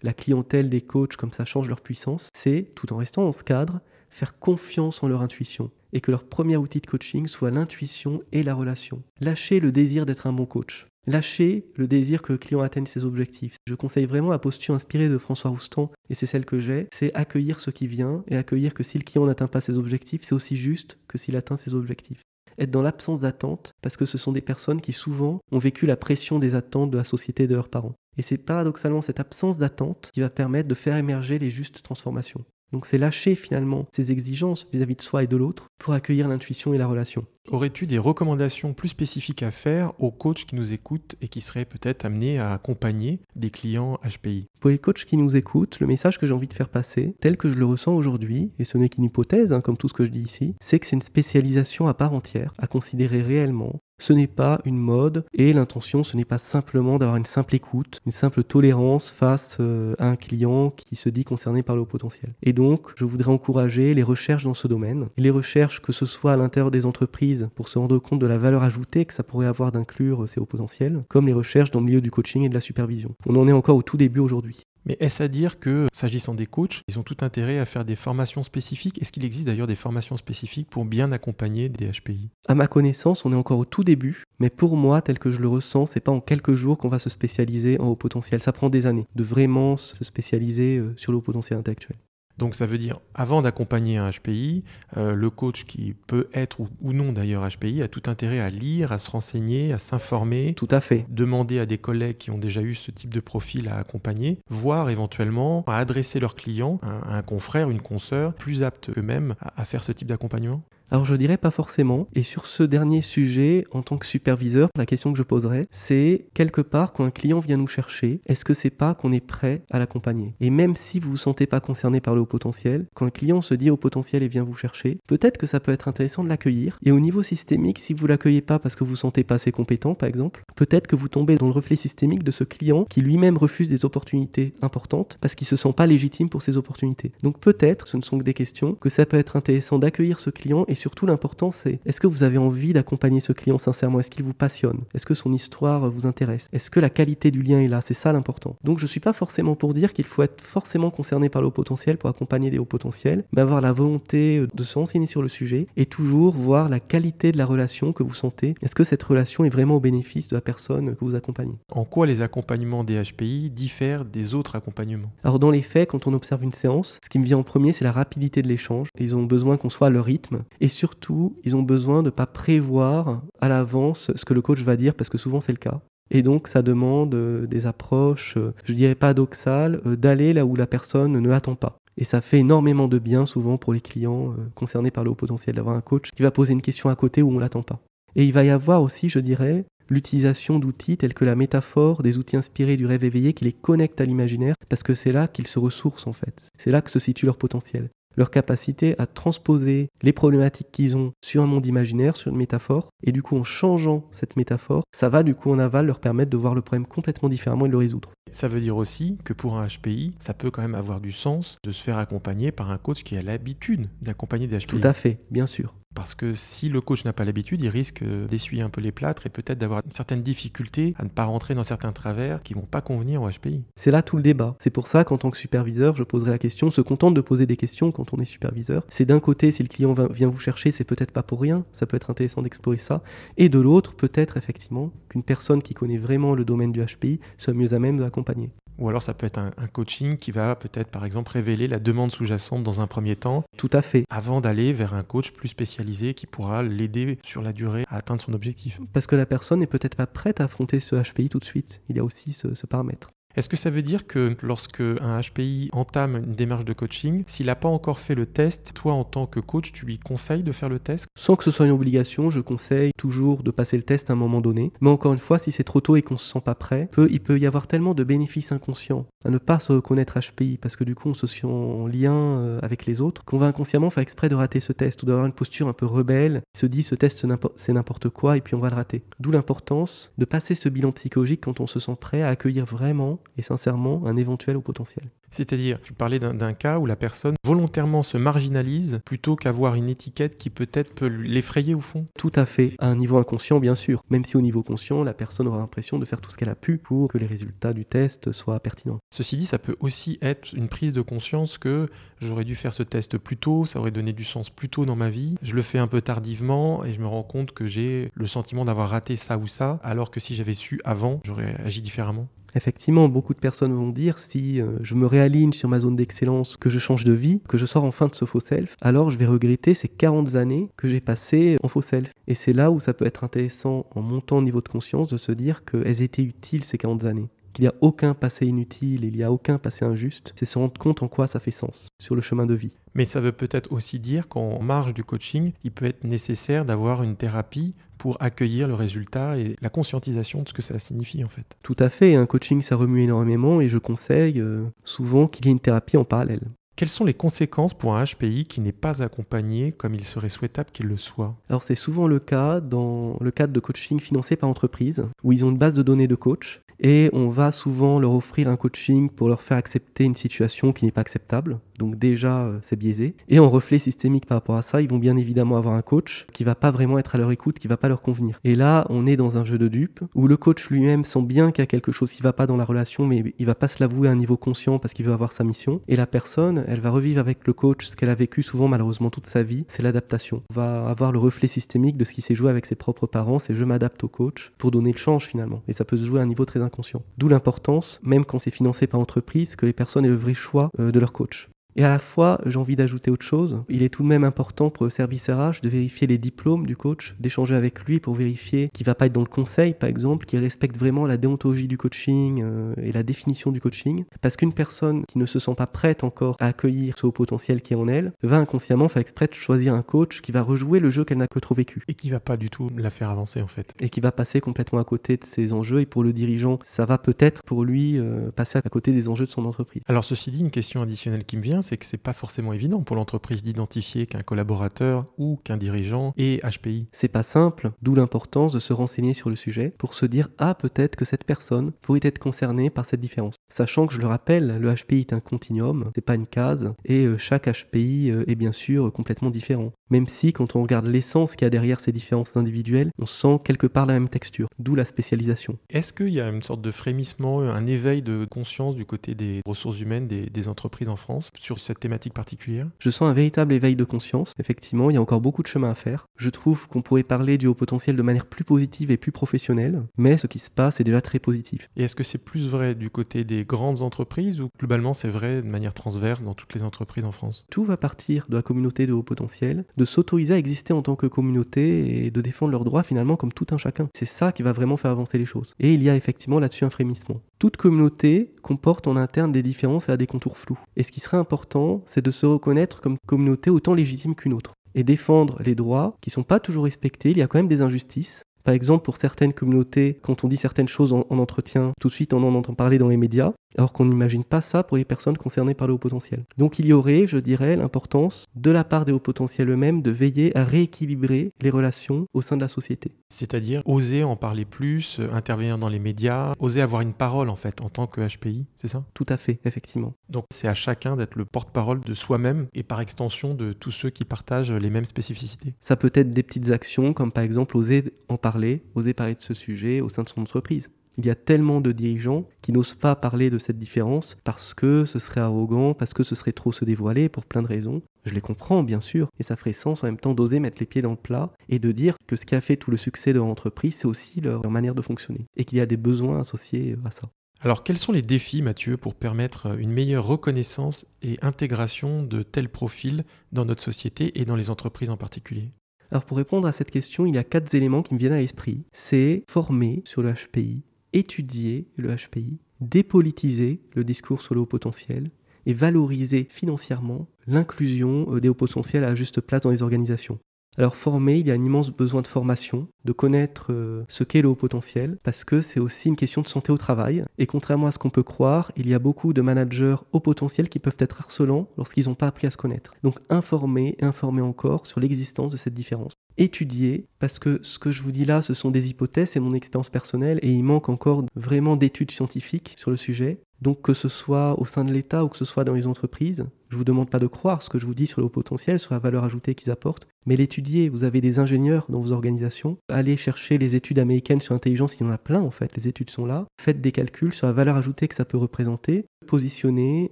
la clientèle des coachs comme ça change leur puissance, c'est, tout en restant dans ce cadre, faire confiance en leur intuition et que leur premier outil de coaching soit l'intuition et la relation. Lâcher le désir d'être un bon coach. Lâcher le désir que le client atteigne ses objectifs. Je conseille vraiment la posture inspirée de François Roustan, et c'est celle que j'ai, c'est accueillir ce qui vient et accueillir que si le client n'atteint pas ses objectifs, c'est aussi juste que s'il atteint ses objectifs. être dans l'absence d'attente, parce que ce sont des personnes qui souvent ont vécu la pression des attentes de la société et de leurs parents. Et c'est paradoxalement cette absence d'attente qui va permettre de faire émerger les justes transformations. Donc c'est lâcher finalement ces exigences vis-à-vis de soi et de l'autre pour accueillir l'intuition et la relation. Aurais-tu des recommandations plus spécifiques à faire aux coachs qui nous écoutent et qui seraient peut-être amenés à accompagner des clients HPI? Pour les coachs qui nous écoutent, le message que j'ai envie de faire passer, tel que je le ressens aujourd'hui, et ce n'est qu'une hypothèse, comme tout ce que je dis ici, c'est que c'est une spécialisation à part entière à considérer réellement. Ce n'est pas une mode et l'intention, ce n'est pas simplement d'avoir une simple écoute, une simple tolérance face à un client qui se dit concerné par le haut potentiel. Et donc, je voudrais encourager les recherches dans ce domaine. Les recherches, que ce soit à l'intérieur des entreprises pour se rendre compte de la valeur ajoutée que ça pourrait avoir d'inclure ces hauts potentiels, comme les recherches dans le milieu du coaching et de la supervision. On en est encore au tout début aujourd'hui. Mais est-ce à dire que, s'agissant des coachs, ils ont tout intérêt à faire des formations spécifiques? Est-ce qu'il existe d'ailleurs des formations spécifiques pour bien accompagner des HPI? À ma connaissance, on est encore au tout début, mais pour moi, tel que je le ressens, c'est pas en quelques jours qu'on va se spécialiser en haut potentiel. Ça prend des années de vraiment se spécialiser sur le haut potentiel intellectuel. Donc ça veut dire, avant d'accompagner un HPI, le coach qui peut être ou non d'ailleurs HPI a tout intérêt à lire, à se renseigner, à s'informer. Tout à fait. Demander à des collègues qui ont déjà eu ce type de profil à accompagner, voire éventuellement à adresser leurs clients à un confrère, une consoeur, plus apte eux-mêmes à faire ce type d'accompagnement. Alors je dirais pas forcément, et sur ce dernier sujet, en tant que superviseur, la question que je poserais, c'est quelque part quand un client vient nous chercher, est-ce que c'est pas qu'on est prêt à l'accompagner? Et même si vous vous sentez pas concerné par le haut potentiel, quand un client se dit haut potentiel et vient vous chercher, peut-être que ça peut être intéressant de l'accueillir. Et au niveau systémique, si vous l'accueillez pas parce que vous vous sentez pas assez compétent, par exemple, peut-être que vous tombez dans le reflet systémique de ce client qui lui-même refuse des opportunités importantes parce qu'il se sent pas légitime pour ces opportunités. Donc peut-être, ce ne sont que des questions, que ça peut être intéressant d'accueillir ce client. Et surtout, l'important, c'est est-ce que vous avez envie d'accompagner ce client sincèrement? Est-ce qu'il vous passionne? Est-ce que son histoire vous intéresse? Est-ce que la qualité du lien est là? C'est ça l'important. Donc, je ne suis pas forcément pour dire qu'il faut être forcément concerné par le haut potentiel pour accompagner des hauts potentiels, mais avoir la volonté de se renseigner sur le sujet et toujours voir la qualité de la relation que vous sentez. Est-ce que cette relation est vraiment au bénéfice de la personne que vous accompagnez? En quoi les accompagnements des HPI diffèrent des autres accompagnements? Alors, dans les faits, quand on observe une séance, ce qui me vient en premier, c'est la rapidité de l'échange. Ils ont besoin qu'on soit à leur rythme. Et surtout, ils ont besoin de ne pas prévoir à l'avance ce que le coach va dire, parce que souvent c'est le cas. Et donc, ça demande des approches, je dirais paradoxales, d'aller là où la personne ne l'attend pas. Et ça fait énormément de bien souvent pour les clients concernés par le haut potentiel, d'avoir un coach qui va poser une question à côté où on ne l'attend pas. Et il va y avoir aussi, je dirais, l'utilisation d'outils tels que la métaphore, des outils inspirés du rêve éveillé qui les connectent à l'imaginaire, parce que c'est là qu'ils se ressourcent en fait. C'est là que se situe leur potentiel. Leur capacité à transposer les problématiques qu'ils ont sur un monde imaginaire, sur une métaphore, et du coup en changeant cette métaphore, ça va du coup en aval leur permettre de voir le problème complètement différemment et de le résoudre. Ça veut dire aussi que pour un HPI, ça peut quand même avoir du sens de se faire accompagner par un coach qui a l'habitude d'accompagner des HPI. Tout à fait, bien sûr. Parce que si le coach n'a pas l'habitude, il risque d'essuyer un peu les plâtres et peut-être d'avoir une certaine difficulté à ne pas rentrer dans certains travers qui ne vont pas convenir au HPI. C'est là tout le débat. C'est pour ça qu'en tant que superviseur, je poserai la question, se contente de poser des questions quand on est superviseur. C'est d'un côté, si le client vient vous chercher, c'est peut-être pas pour rien, ça peut être intéressant d'explorer ça. Et de l'autre, peut-être effectivement qu'une personne qui connaît vraiment le domaine du HPI soit mieux à même de l'accompagner. Ou alors ça peut être un coaching qui va peut-être par exemple révéler la demande sous-jacente dans un premier temps. Tout à fait. Avant d'aller vers un coach plus spécialisé qui pourra l'aider sur la durée à atteindre son objectif. Parce que la personne n'est peut-être pas prête à affronter ce HPI tout de suite. Il y a aussi ce paramètre. Est-ce que ça veut dire que lorsque un HPI entame une démarche de coaching, s'il n'a pas encore fait le test, toi en tant que coach, tu lui conseilles de faire le test? Sans que ce soit une obligation, je conseille toujours de passer le test à un moment donné. Mais encore une fois, si c'est trop tôt et qu'on ne se sent pas prêt, il peut y avoir tellement de bénéfices inconscients à ne pas se reconnaître HPI, parce que du coup on se sent en lien avec les autres, qu'on va inconsciemment faire exprès de rater ce test ou d'avoir une posture un peu rebelle, se dit ce test c'est n'importe quoi et puis on va le rater. D'où l'importance de passer ce bilan psychologique quand on se sent prêt à accueillir vraiment et sincèrement un éventuel au potentiel. C'est-à-dire, tu parlais d'un cas où la personne volontairement se marginalise plutôt qu'avoir une étiquette qui peut-être peut l'effrayer au fond? Tout à fait, à un niveau inconscient bien sûr, même si au niveau conscient, la personne aura l'impression de faire tout ce qu'elle a pu pour que les résultats du test soient pertinents. Ceci dit, ça peut aussi être une prise de conscience que j'aurais dû faire ce test plus tôt, ça aurait donné du sens plus tôt dans ma vie, je le fais un peu tardivement et je me rends compte que j'ai le sentiment d'avoir raté ça ou ça, alors que si j'avais su avant, j'aurais agi différemment. Effectivement, beaucoup de personnes vont dire si je me réaligne sur ma zone d'excellence, que je change de vie, que je sors enfin de ce faux self, alors je vais regretter ces 40 années que j'ai passées en faux self. Et c'est là où ça peut être intéressant, en montant au niveau de conscience, de se dire qu'elles étaient utiles ces 40 années. Qu'il n'y a aucun passé inutile, il n'y a aucun passé injuste, c'est se rendre compte en quoi ça fait sens sur le chemin de vie. Mais ça veut peut-être aussi dire qu'en marge du coaching, il peut être nécessaire d'avoir une thérapie pour accueillir le résultat et la conscientisation de ce que ça signifie en fait. Tout à fait, un coaching ça remue énormément et je conseille souvent qu'il y ait une thérapie en parallèle. Quelles sont les conséquences pour un HPI qui n'est pas accompagné comme il serait souhaitable qu'il le soit? Alors c'est souvent le cas dans le cadre de coaching financé par entreprise, où ils ont une base de données de coach, et on va souvent leur offrir un coaching pour leur faire accepter une situation qui n'est pas acceptable. Donc déjà, c'est biaisé. Et en reflet systémique par rapport à ça, ils vont bien évidemment avoir un coach qui va pas vraiment être à leur écoute, qui va pas leur convenir. Et là, on est dans un jeu de dupes, où le coach lui-même sent bien qu'il y a quelque chose qui va pas dans la relation, mais il va pas se l'avouer à un niveau conscient parce qu'il veut avoir sa mission. Et la personne, elle va revivre avec le coach ce qu'elle a vécu souvent malheureusement toute sa vie, c'est l'adaptation. On va avoir le reflet systémique de ce qui s'est joué avec ses propres parents, c'est je m'adapte au coach pour donner le change finalement. Et ça peut se jouer à un niveau très inconscient. D'où l'importance, même quand c'est financé par entreprise, que les personnes aient le vrai choix de leur coach. Et à la fois, j'ai envie d'ajouter autre chose. Il est tout de même important pour le service RH de vérifier les diplômes du coach, d'échanger avec lui pour vérifier qu'il ne va pas être dans le conseil, par exemple, qu'il respecte vraiment la déontologie du coaching et la définition du coaching. Parce qu'une personne qui ne se sent pas prête encore à accueillir ce haut potentiel qui est en elle, va inconsciemment faire exprès de choisir un coach qui va rejouer le jeu qu'elle n'a que trop vécu. Et qui ne va pas du tout la faire avancer en fait. Et qui va passer complètement à côté de ses enjeux. Et pour le dirigeant, ça va peut-être pour lui passer à côté des enjeux de son entreprise. Alors ceci dit, une question additionnelle qui me vient, c'est que c'est pas forcément évident pour l'entreprise d'identifier qu'un collaborateur ou qu'un dirigeant est HPI. C'est pas simple, d'où l'importance de se renseigner sur le sujet pour se dire « Ah, peut-être que cette personne pourrait être concernée par cette différence ». Sachant que, je le rappelle, le HPI est un continuum, c'est pas une case, et chaque HPI est bien sûr complètement différent. Même si, quand on regarde l'essence qu'il y a derrière ces différences individuelles, on sent quelque part la même texture, d'où la spécialisation. Est-ce qu'il y a une sorte de frémissement, un éveil de conscience du côté des ressources humaines, des entreprises en France sur cette thématique particulière? Je sens un véritable éveil de conscience. Effectivement, il y a encore beaucoup de chemin à faire. Je trouve qu'on pourrait parler du haut potentiel de manière plus positive et plus professionnelle, mais ce qui se passe est déjà très positif. Et est-ce que c'est plus vrai du côté des grandes entreprises ou globalement c'est vrai de manière transverse dans toutes les entreprises en France? Tout va partir de la communauté de haut potentiel, de s'autoriser à exister en tant que communauté et de défendre leurs droits finalement comme tout un chacun. C'est ça qui va vraiment faire avancer les choses. Et il y a effectivement là-dessus un frémissement. Toute communauté comporte en interne des différences et a des contours flous. Et ce qui serait important, c'est de se reconnaître comme communauté autant légitime qu'une autre. Et défendre les droits qui ne sont pas toujours respectés, il y a quand même des injustices. Par exemple, pour certaines communautés, quand on dit certaines choses en entretien, tout de suite on en entend parler dans les médias, alors qu'on n'imagine pas ça pour les personnes concernées par le haut potentiel. Donc il y aurait, je dirais, l'importance de la part des hauts potentiels eux-mêmes de veiller à rééquilibrer les relations au sein de la société. C'est-à-dire oser en parler plus, intervenir dans les médias, oser avoir une parole en fait en tant que HPI, c'est ça? Tout à fait, effectivement. Donc c'est à chacun d'être le porte-parole de soi-même et par extension de tous ceux qui partagent les mêmes spécificités. Ça peut être des petites actions comme par exemple oser en parler, oser parler de ce sujet au sein de son entreprise. Il y a tellement de dirigeants qui n'osent pas parler de cette différence parce que ce serait arrogant, parce que ce serait trop se dévoiler pour plein de raisons. Je les comprends bien sûr, et ça ferait sens en même temps d'oser mettre les pieds dans le plat et de dire que ce qui a fait tout le succès de leur entreprise, c'est aussi leur manière de fonctionner et qu'il y a des besoins associés à ça. Alors quels sont les défis, Mathieu, pour permettre une meilleure reconnaissance et intégration de tels profils dans notre société et dans les entreprises en particulier? Alors pour répondre à cette question, il y a 4 éléments qui me viennent à l'esprit. C'est former sur le HPI, étudier le HPI, dépolitiser le discours sur le haut potentiel et valoriser financièrement l'inclusion des hauts potentiels à juste place dans les organisations. Alors former, il y a un immense besoin de formation, de connaître ce qu'est le haut potentiel, parce que c'est aussi une question de santé au travail. Et contrairement à ce qu'on peut croire, il y a beaucoup de managers haut potentiel qui peuvent être harcelants lorsqu'ils n'ont pas appris à se connaître. Donc informer et informer encore sur l'existence de cette différence. Étudier, parce que ce que je vous dis là, ce sont des hypothèses, c'est mon expérience personnelle, et il manque encore vraiment d'études scientifiques sur le sujet. Donc que ce soit au sein de l'État ou que ce soit dans les entreprises, je ne vous demande pas de croire ce que je vous dis sur le haut potentiel, sur la valeur ajoutée qu'ils apportent, mais l'étudier. Vous avez des ingénieurs dans vos organisations. Allez chercher les études américaines sur l'intelligence, il y en a plein en fait, les études sont là. Faites des calculs sur la valeur ajoutée que ça peut représenter. Positionnez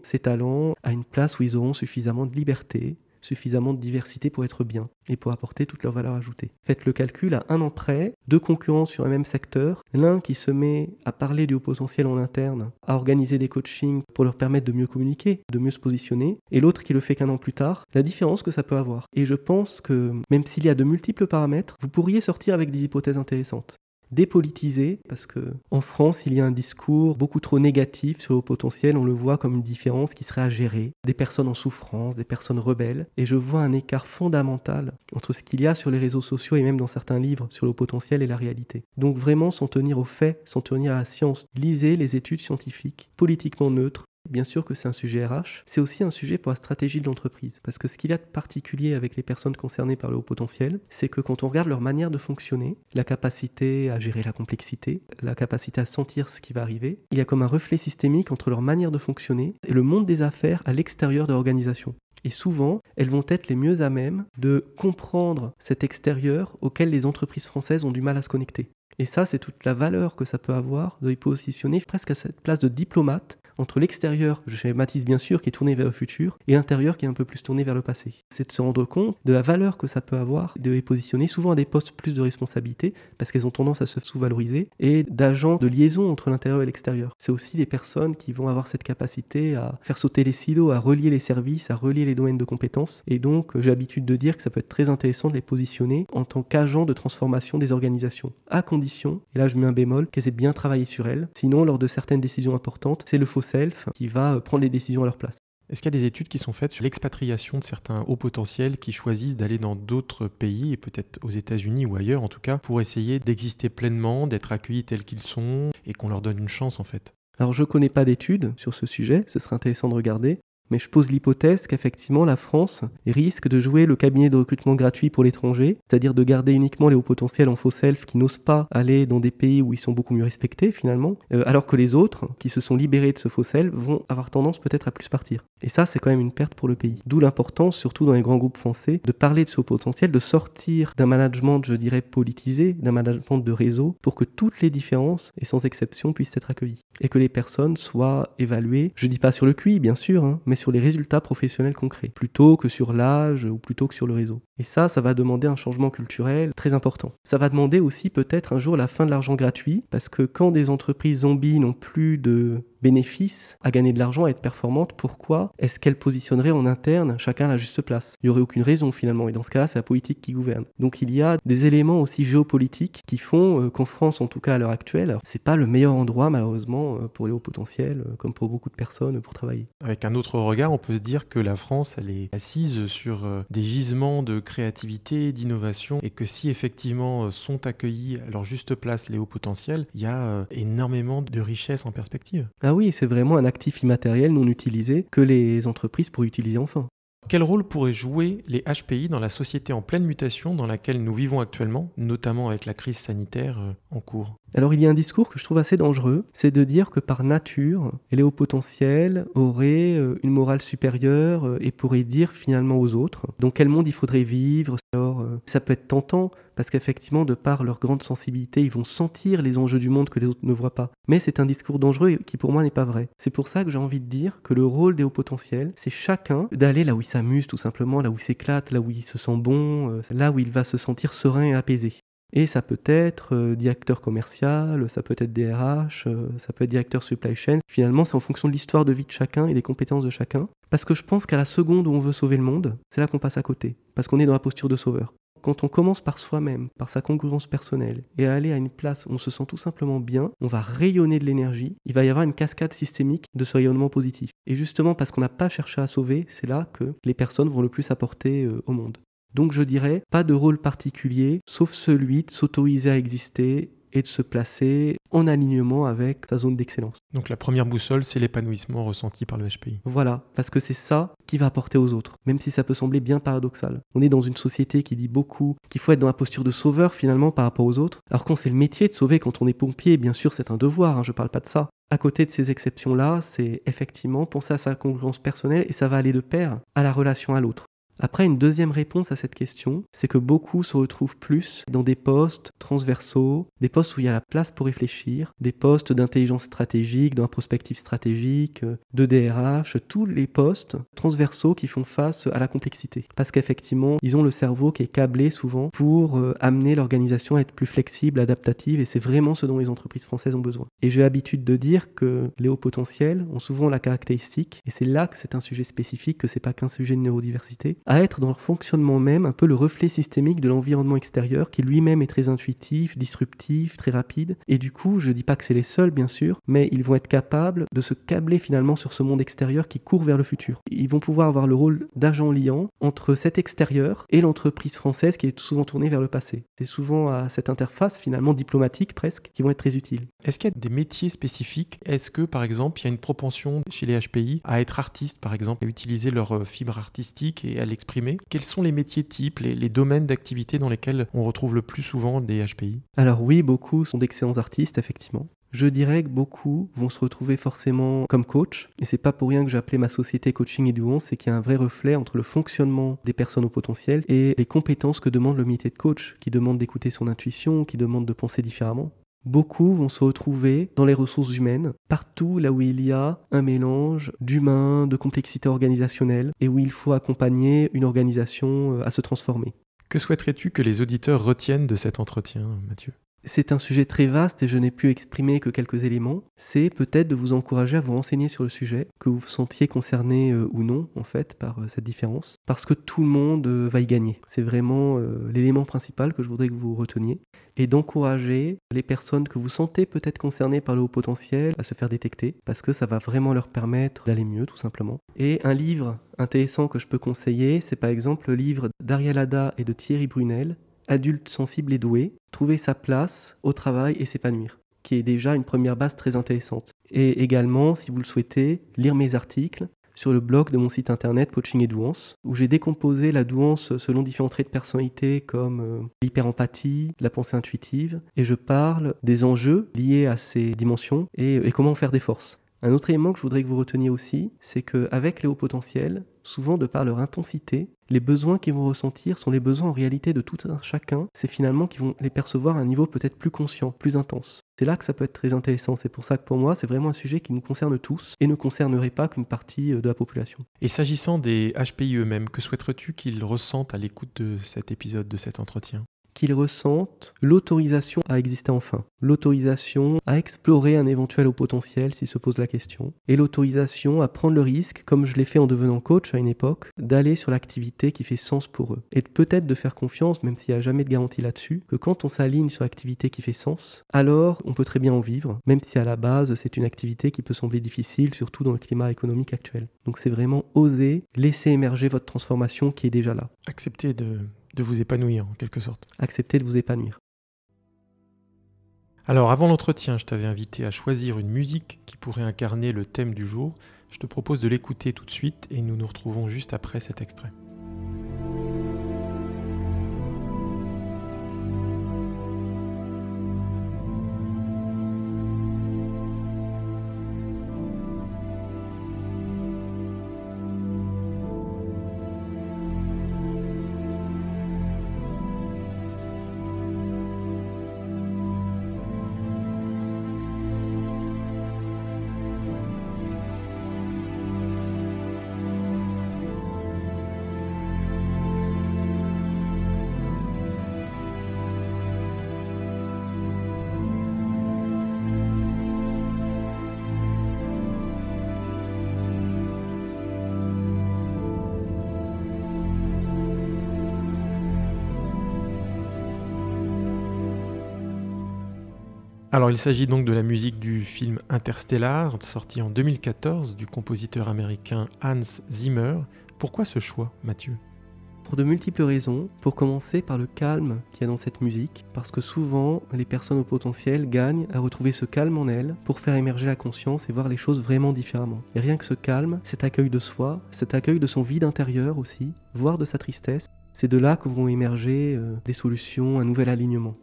ces talents à une place où ils auront suffisamment de liberté, suffisamment de diversité pour être bien et pour apporter toute leur valeur ajoutée. Faites le calcul à 1 an près, 2 concurrents sur un même secteur, l'un qui se met à parler du haut potentiel en interne, à organiser des coachings pour leur permettre de mieux communiquer, de mieux se positionner, et l'autre qui le fait qu'1 an plus tard, la différence que ça peut avoir. Et je pense que même s'il y a de multiples paramètres, vous pourriez sortir avec des hypothèses intéressantes. Dépolitiser, parce qu'en France, il y a un discours beaucoup trop négatif sur le haut potentiel, on le voit comme une différence qui serait à gérer, des personnes en souffrance, des personnes rebelles, et je vois un écart fondamental entre ce qu'il y a sur les réseaux sociaux et même dans certains livres sur le haut potentiel et la réalité. Donc vraiment s'en tenir aux faits, s'en tenir à la science, lisez les études scientifiques, politiquement neutres. Bien sûr que c'est un sujet RH, c'est aussi un sujet pour la stratégie de l'entreprise. Parce que ce qu'il y a de particulier avec les personnes concernées par le haut potentiel, c'est que quand on regarde leur manière de fonctionner, la capacité à gérer la complexité, la capacité à sentir ce qui va arriver, il y a comme un reflet systémique entre leur manière de fonctionner et le monde des affaires à l'extérieur de l'organisation. Et souvent, elles vont être les mieux à même de comprendre cet extérieur auquel les entreprises françaises ont du mal à se connecter. Et ça, c'est toute la valeur que ça peut avoir de les positionner presque à cette place de diplomate entre l'extérieur, je schématise bien sûr, qui est tourné vers le futur, et l'intérieur qui est un peu plus tourné vers le passé. C'est de se rendre compte de la valeur que ça peut avoir, de les positionner souvent à des postes plus de responsabilité, parce qu'elles ont tendance à se sous-valoriser, et d'agents de liaison entre l'intérieur et l'extérieur. C'est aussi des personnes qui vont avoir cette capacité à faire sauter les silos, à relier les services, à relier les domaines de compétences, et donc j'ai l'habitude de dire que ça peut être très intéressant de les positionner en tant qu'agents de transformation des organisations, à condition, et là je mets un bémol, qu'elles aient bien travaillé sur elles, sinon lors de certaines décisions importantes, c'est le faux self qui va prendre les décisions à leur place. Est-ce qu'il y a des études qui sont faites sur l'expatriation de certains hauts potentiels qui choisissent d'aller dans d'autres pays, et peut-être aux États-Unis ou ailleurs en tout cas, pour essayer d'exister pleinement, d'être accueillis tels qu'ils sont et qu'on leur donne une chance en fait? Alors je ne connais pas d'études sur ce sujet, ce serait intéressant de regarder. Mais je pose l'hypothèse qu'effectivement la France risque de jouer le cabinet de recrutement gratuit pour l'étranger, c'est-à-dire de garder uniquement les hauts potentiels en faux self qui n'osent pas aller dans des pays où ils sont beaucoup mieux respectés finalement, alors que les autres, qui se sont libérés de ce faux self, vont avoir tendance peut-être à plus partir. Et ça, c'est quand même une perte pour le pays. D'où l'importance, surtout dans les grands groupes français, de parler de ce haut potentiel, de sortir d'un management, je dirais, politisé, d'un management de réseau, pour que toutes les différences, et sans exception, puissent être accueillies. Et que les personnes soient évaluées, je dis pas sur le QI, bien sûr, mais sur les résultats professionnels concrets, plutôt que sur l'âge ou plutôt que sur le réseau. Et ça va demander un changement culturel très important. Ça va demander aussi peut-être un jour la fin de l'argent gratuit, parce que quand des entreprises zombies n'ont plus de bénéfices à gagner de l'argent, à être performantes, pourquoi est-ce qu'elles positionneraient en interne chacun à la juste place? Il n'y aurait aucune raison finalement, et dans ce cas-là, c'est la politique qui gouverne. Donc il y a des éléments aussi géopolitiques qui font qu'en France, en tout cas à l'heure actuelle, alors, c'est pas le meilleur endroit malheureusement pour les hauts potentiels, comme pour beaucoup de personnes, pour travailler. Avec un autre regard, on peut se dire que la France, elle est assise sur des gisements de créativité, d'innovation, et que si effectivement sont accueillis à leur juste place les hauts potentiels, il y a énormément de richesses en perspective. Ah oui, c'est vraiment un actif immatériel non utilisé que les entreprises pourraient utiliser enfin. Quel rôle pourraient jouer les HPI dans la société en pleine mutation dans laquelle nous vivons actuellement, notamment avec la crise sanitaire en cours? Alors il y a un discours que je trouve assez dangereux, c'est de dire que par nature, les hauts potentiels auraient une morale supérieure et pourraient dire finalement aux autres dans quel monde il faudrait vivre. Alors ça peut être tentant parce qu'effectivement de par leur grande sensibilité, ils vont sentir les enjeux du monde que les autres ne voient pas. Mais c'est un discours dangereux et qui pour moi n'est pas vrai. C'est pour ça que j'ai envie de dire que le rôle des hauts potentiels, c'est chacun d'aller là où il s'amuse tout simplement, là où il s'éclate, là où il se sent bon, là où il va se sentir serein et apaisé. Et ça peut être directeur commercial, ça peut être DRH, ça peut être directeur supply chain. Finalement, c'est en fonction de l'histoire de vie de chacun et des compétences de chacun. Parce que je pense qu'à la seconde où on veut sauver le monde, c'est là qu'on passe à côté. Parce qu'on est dans la posture de sauveur. Quand on commence par soi-même, par sa congruence personnelle, et à aller à une place où on se sent tout simplement bien, on va rayonner de l'énergie, il va y avoir une cascade systémique de ce rayonnement positif. Et justement, parce qu'on n'a pas cherché à sauver, c'est là que les personnes vont le plus apporter au monde. Donc je dirais, pas de rôle particulier, sauf celui de s'autoriser à exister et de se placer en alignement avec sa zone d'excellence. Donc la première boussole, c'est l'épanouissement ressenti par le HPI. Voilà, parce que c'est ça qui va apporter aux autres, même si ça peut sembler bien paradoxal. On est dans une société qui dit beaucoup qu'il faut être dans la posture de sauveur finalement par rapport aux autres, alors quand c'est le métier de sauver quand on est pompier, bien sûr c'est un devoir, je parle pas de ça. À côté de ces exceptions-là, c'est effectivement penser à sa congruence personnelle et ça va aller de pair à la relation à l'autre. Après, une deuxième réponse à cette question, c'est que beaucoup se retrouvent plus dans des postes transversaux, des postes où il y a la place pour réfléchir, des postes d'intelligence stratégique, dans prospective stratégique, de DRH, tous les postes transversaux qui font face à la complexité. Parce qu'effectivement, ils ont le cerveau qui est câblé souvent pour amener l'organisation à être plus flexible, adaptative, et c'est vraiment ce dont les entreprises françaises ont besoin. Et j'ai l'habitude de dire que les hauts potentiels ont souvent la caractéristique, et c'est là que c'est un sujet spécifique, que c'est pas qu'un sujet de neurodiversité, à être dans leur fonctionnement même un peu le reflet systémique de l'environnement extérieur qui lui-même est très intuitif, disruptif, très rapide. Et du coup, je dis pas que c'est les seuls bien sûr, mais ils vont être capables de se câbler finalement sur ce monde extérieur qui court vers le futur. Ils vont pouvoir avoir le rôle d'agent liant entre cet extérieur et l'entreprise française qui est souvent tournée vers le passé. C'est souvent à cette interface finalement diplomatique presque qui vont être très utiles. Est-ce qu'il y a des métiers spécifiques? Est-ce que par exemple il y a une propension chez les HPI à être artistes par exemple, à utiliser leur fibre artistique et à l'exprimer? Quels sont les métiers types, les domaines d'activité dans lesquels on retrouve le plus souvent des HPI? Alors oui, beaucoup sont d'excellents artistes, effectivement. Je dirais que beaucoup vont se retrouver forcément comme coach, et c'est pas pour rien que j'ai appelé ma société Coaching et Douance, c'est qu'il y a un vrai reflet entre le fonctionnement des personnes au potentiel et les compétences que demande le métier de coach, qui demande d'écouter son intuition, qui demande de penser différemment. Beaucoup vont se retrouver dans les ressources humaines, partout là où il y a un mélange d'humain, de complexité organisationnelle, et où il faut accompagner une organisation à se transformer. Que souhaiterais-tu que les auditeurs retiennent de cet entretien, Mathieu? C'est un sujet très vaste et je n'ai pu exprimer que quelques éléments. C'est peut-être de vous encourager à vous renseigner sur le sujet, que vous vous sentiez concerné ou non en fait par cette différence, parce que tout le monde va y gagner. C'est vraiment l'élément principal que je voudrais que vous reteniez, et d'encourager les personnes que vous sentez peut-être concernées par le haut potentiel à se faire détecter, parce que ça va vraiment leur permettre d'aller mieux tout simplement. Et un livre intéressant que je peux conseiller, c'est par exemple le livre d'Ariel Hada et de Thierry Brunel, Adulte sensible et doué, trouver sa place au travail et s'épanouir, qui est déjà une première base très intéressante. Et également, si vous le souhaitez, lire mes articles sur le blog de mon site internet Coaching et Douance, où j'ai décomposé la douance selon différents traits de personnalité comme l'hyperempathie, la pensée intuitive, et je parle des enjeux liés à ces dimensions et comment faire des forces. Un autre élément que je voudrais que vous reteniez aussi, c'est qu'avec les hauts potentiels, souvent de par leur intensité, les besoins qu'ils vont ressentir sont les besoins en réalité de tout un chacun. C'est finalement qu'ils vont les percevoir à un niveau peut-être plus conscient, plus intense. C'est là que ça peut être très intéressant. C'est pour ça que pour moi, c'est vraiment un sujet qui nous concerne tous et ne concernerait pas qu'une partie de la population. Et s'agissant des HPI eux-mêmes, que souhaiterais-tu qu'ils ressentent à l'écoute de cet épisode, de cet entretien? Qu'ils ressentent l'autorisation à exister enfin, l'autorisation à explorer un éventuel haut potentiel s'il se pose la question, et l'autorisation à prendre le risque, comme je l'ai fait en devenant coach à une époque, d'aller sur l'activité qui fait sens pour eux. Et peut-être de faire confiance, même s'il n'y a jamais de garantie là-dessus, que quand on s'aligne sur l'activité qui fait sens, alors on peut très bien en vivre, même si à la base c'est une activité qui peut sembler difficile, surtout dans le climat économique actuel. Donc c'est vraiment oser laisser émerger votre transformation qui est déjà là. Accepter de vous épanouir en quelque sorte. Accepter de vous épanouir. Alors avant l'entretien, je t'avais invité à choisir une musique qui pourrait incarner le thème du jour. Je te propose de l'écouter tout de suite et nous nous retrouvons juste après cet extrait. Alors il s'agit donc de la musique du film Interstellar, sorti en 2014 du compositeur américain Hans Zimmer. Pourquoi ce choix, Mathieu ? Pour de multiples raisons. Pour commencer par le calme qu'il y a dans cette musique, parce que souvent les personnes au potentiel gagnent à retrouver ce calme en elles pour faire émerger la conscience et voir les choses vraiment différemment. Et rien que ce calme, cet accueil de soi, cet accueil de son vide intérieur aussi, voire de sa tristesse, c'est de là que vont émerger des solutions, un nouvel alignement.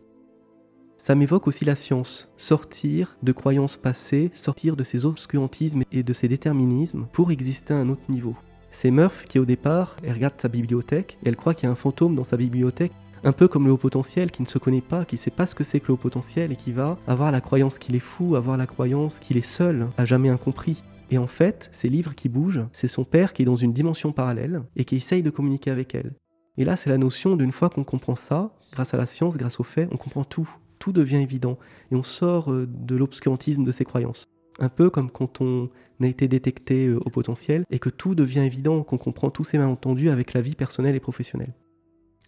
Ça m'évoque aussi la science, sortir de croyances passées, sortir de ces obscurantismes et de ces déterminismes pour exister à un autre niveau. C'est Murph qui au départ, elle regarde sa bibliothèque et elle croit qu'il y a un fantôme dans sa bibliothèque, un peu comme le haut potentiel qui ne se connaît pas, qui ne sait pas ce que c'est que le haut potentiel et qui va avoir la croyance qu'il est fou, avoir la croyance qu'il est seul, à jamais incompris. Et en fait, ces livres qui bougent, c'est son père qui est dans une dimension parallèle et qui essaye de communiquer avec elle. Et là, c'est la notion d'une fois qu'on comprend ça, grâce à la science, grâce aux faits, on comprend tout. Tout devient évident et on sort de l'obscurantisme de ses croyances. Un peu comme quand on a été détecté au potentiel et que tout devient évident, qu'on comprend tous ces malentendus avec la vie personnelle et professionnelle.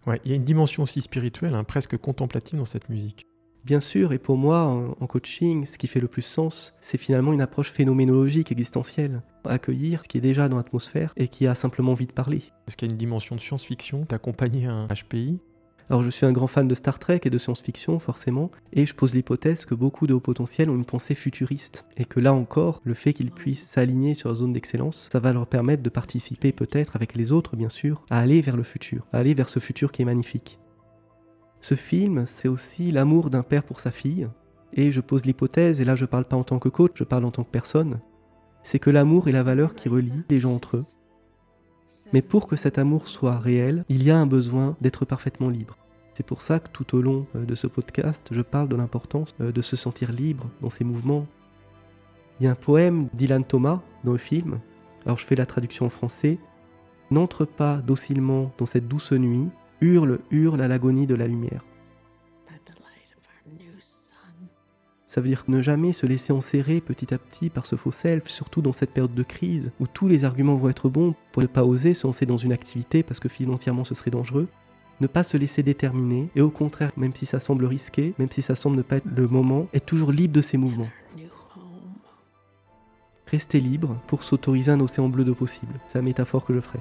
Ouais, il y a une dimension aussi spirituelle, presque contemplative dans cette musique. Bien sûr, et pour moi, en coaching, ce qui fait le plus sens, c'est finalement une approche phénoménologique, existentielle. Accueillir ce qui est déjà dans l'atmosphère et qui a simplement envie de parler. Est-ce qu'il y a une dimension de science-fiction, d'accompagner un HPI ? Alors je suis un grand fan de Star Trek et de science-fiction forcément, et je pose l'hypothèse que beaucoup de hauts potentiels ont une pensée futuriste, et que là encore, le fait qu'ils puissent s'aligner sur la zone d'excellence, ça va leur permettre de participer peut-être avec les autres bien sûr, à aller vers le futur, à aller vers ce futur qui est magnifique. Ce film, c'est aussi l'amour d'un père pour sa fille, et je pose l'hypothèse, et là je parle pas en tant que coach, je parle en tant que personne, c'est que l'amour est la valeur qui relie les gens entre eux. Mais pour que cet amour soit réel, il y a un besoin d'être parfaitement libre. C'est pour ça que tout au long de ce podcast, je parle de l'importance de se sentir libre dans ses mouvements. Il y a un poème d'Ilan Thomas dans le film, alors je fais la traduction en français. « N'entre pas docilement dans cette douce nuit, hurle, hurle à l'agonie de la lumière. » Ça veut dire ne jamais se laisser enserrer petit à petit par ce faux self, surtout dans cette période de crise où tous les arguments vont être bons pour ne pas oser se lancer dans une activité parce que financièrement ce serait dangereux. Ne pas se laisser déterminer et au contraire, même si ça semble risqué, même si ça semble ne pas être le moment, être toujours libre de ses mouvements. Rester libre pour s'autoriser un océan bleu de possible. C'est la métaphore que je ferai.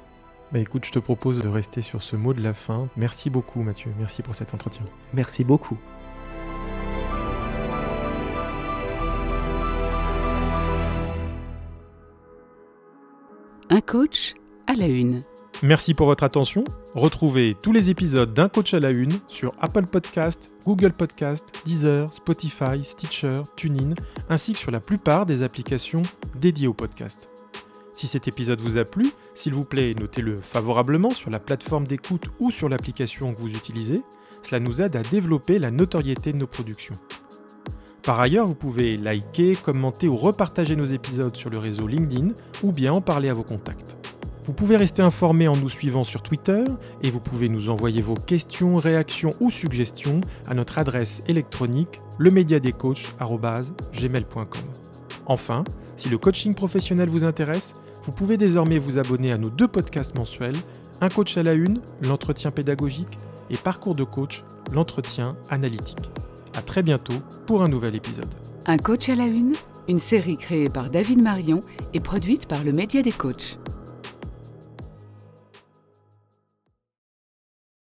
Écoute, je te propose de rester sur ce mot de la fin. Merci beaucoup Mathieu, merci pour cet entretien. Merci beaucoup. Un coach à la une. Merci pour votre attention. Retrouvez tous les épisodes d'Un coach à la une sur Apple Podcast, Google Podcast, Deezer, Spotify, Stitcher, TuneIn, ainsi que sur la plupart des applications dédiées au podcast. Si cet épisode vous a plu, s'il vous plaît, notez-le favorablement sur la plateforme d'écoute ou sur l'application que vous utilisez. Cela nous aide à développer la notoriété de nos productions. Par ailleurs, vous pouvez liker, commenter ou repartager nos épisodes sur le réseau LinkedIn ou bien en parler à vos contacts. Vous pouvez rester informé en nous suivant sur Twitter et vous pouvez nous envoyer vos questions, réactions ou suggestions à notre adresse électronique lemediadescoach@gmail.com. Enfin, si le coaching professionnel vous intéresse, vous pouvez désormais vous abonner à nos 2 podcasts mensuels, Un coach à la une, l'entretien pédagogique, et Parcours de coach, l'entretien analytique. À très bientôt pour un nouvel épisode. Un coach à la une série créée par David Marion et produite par le Média des Coachs.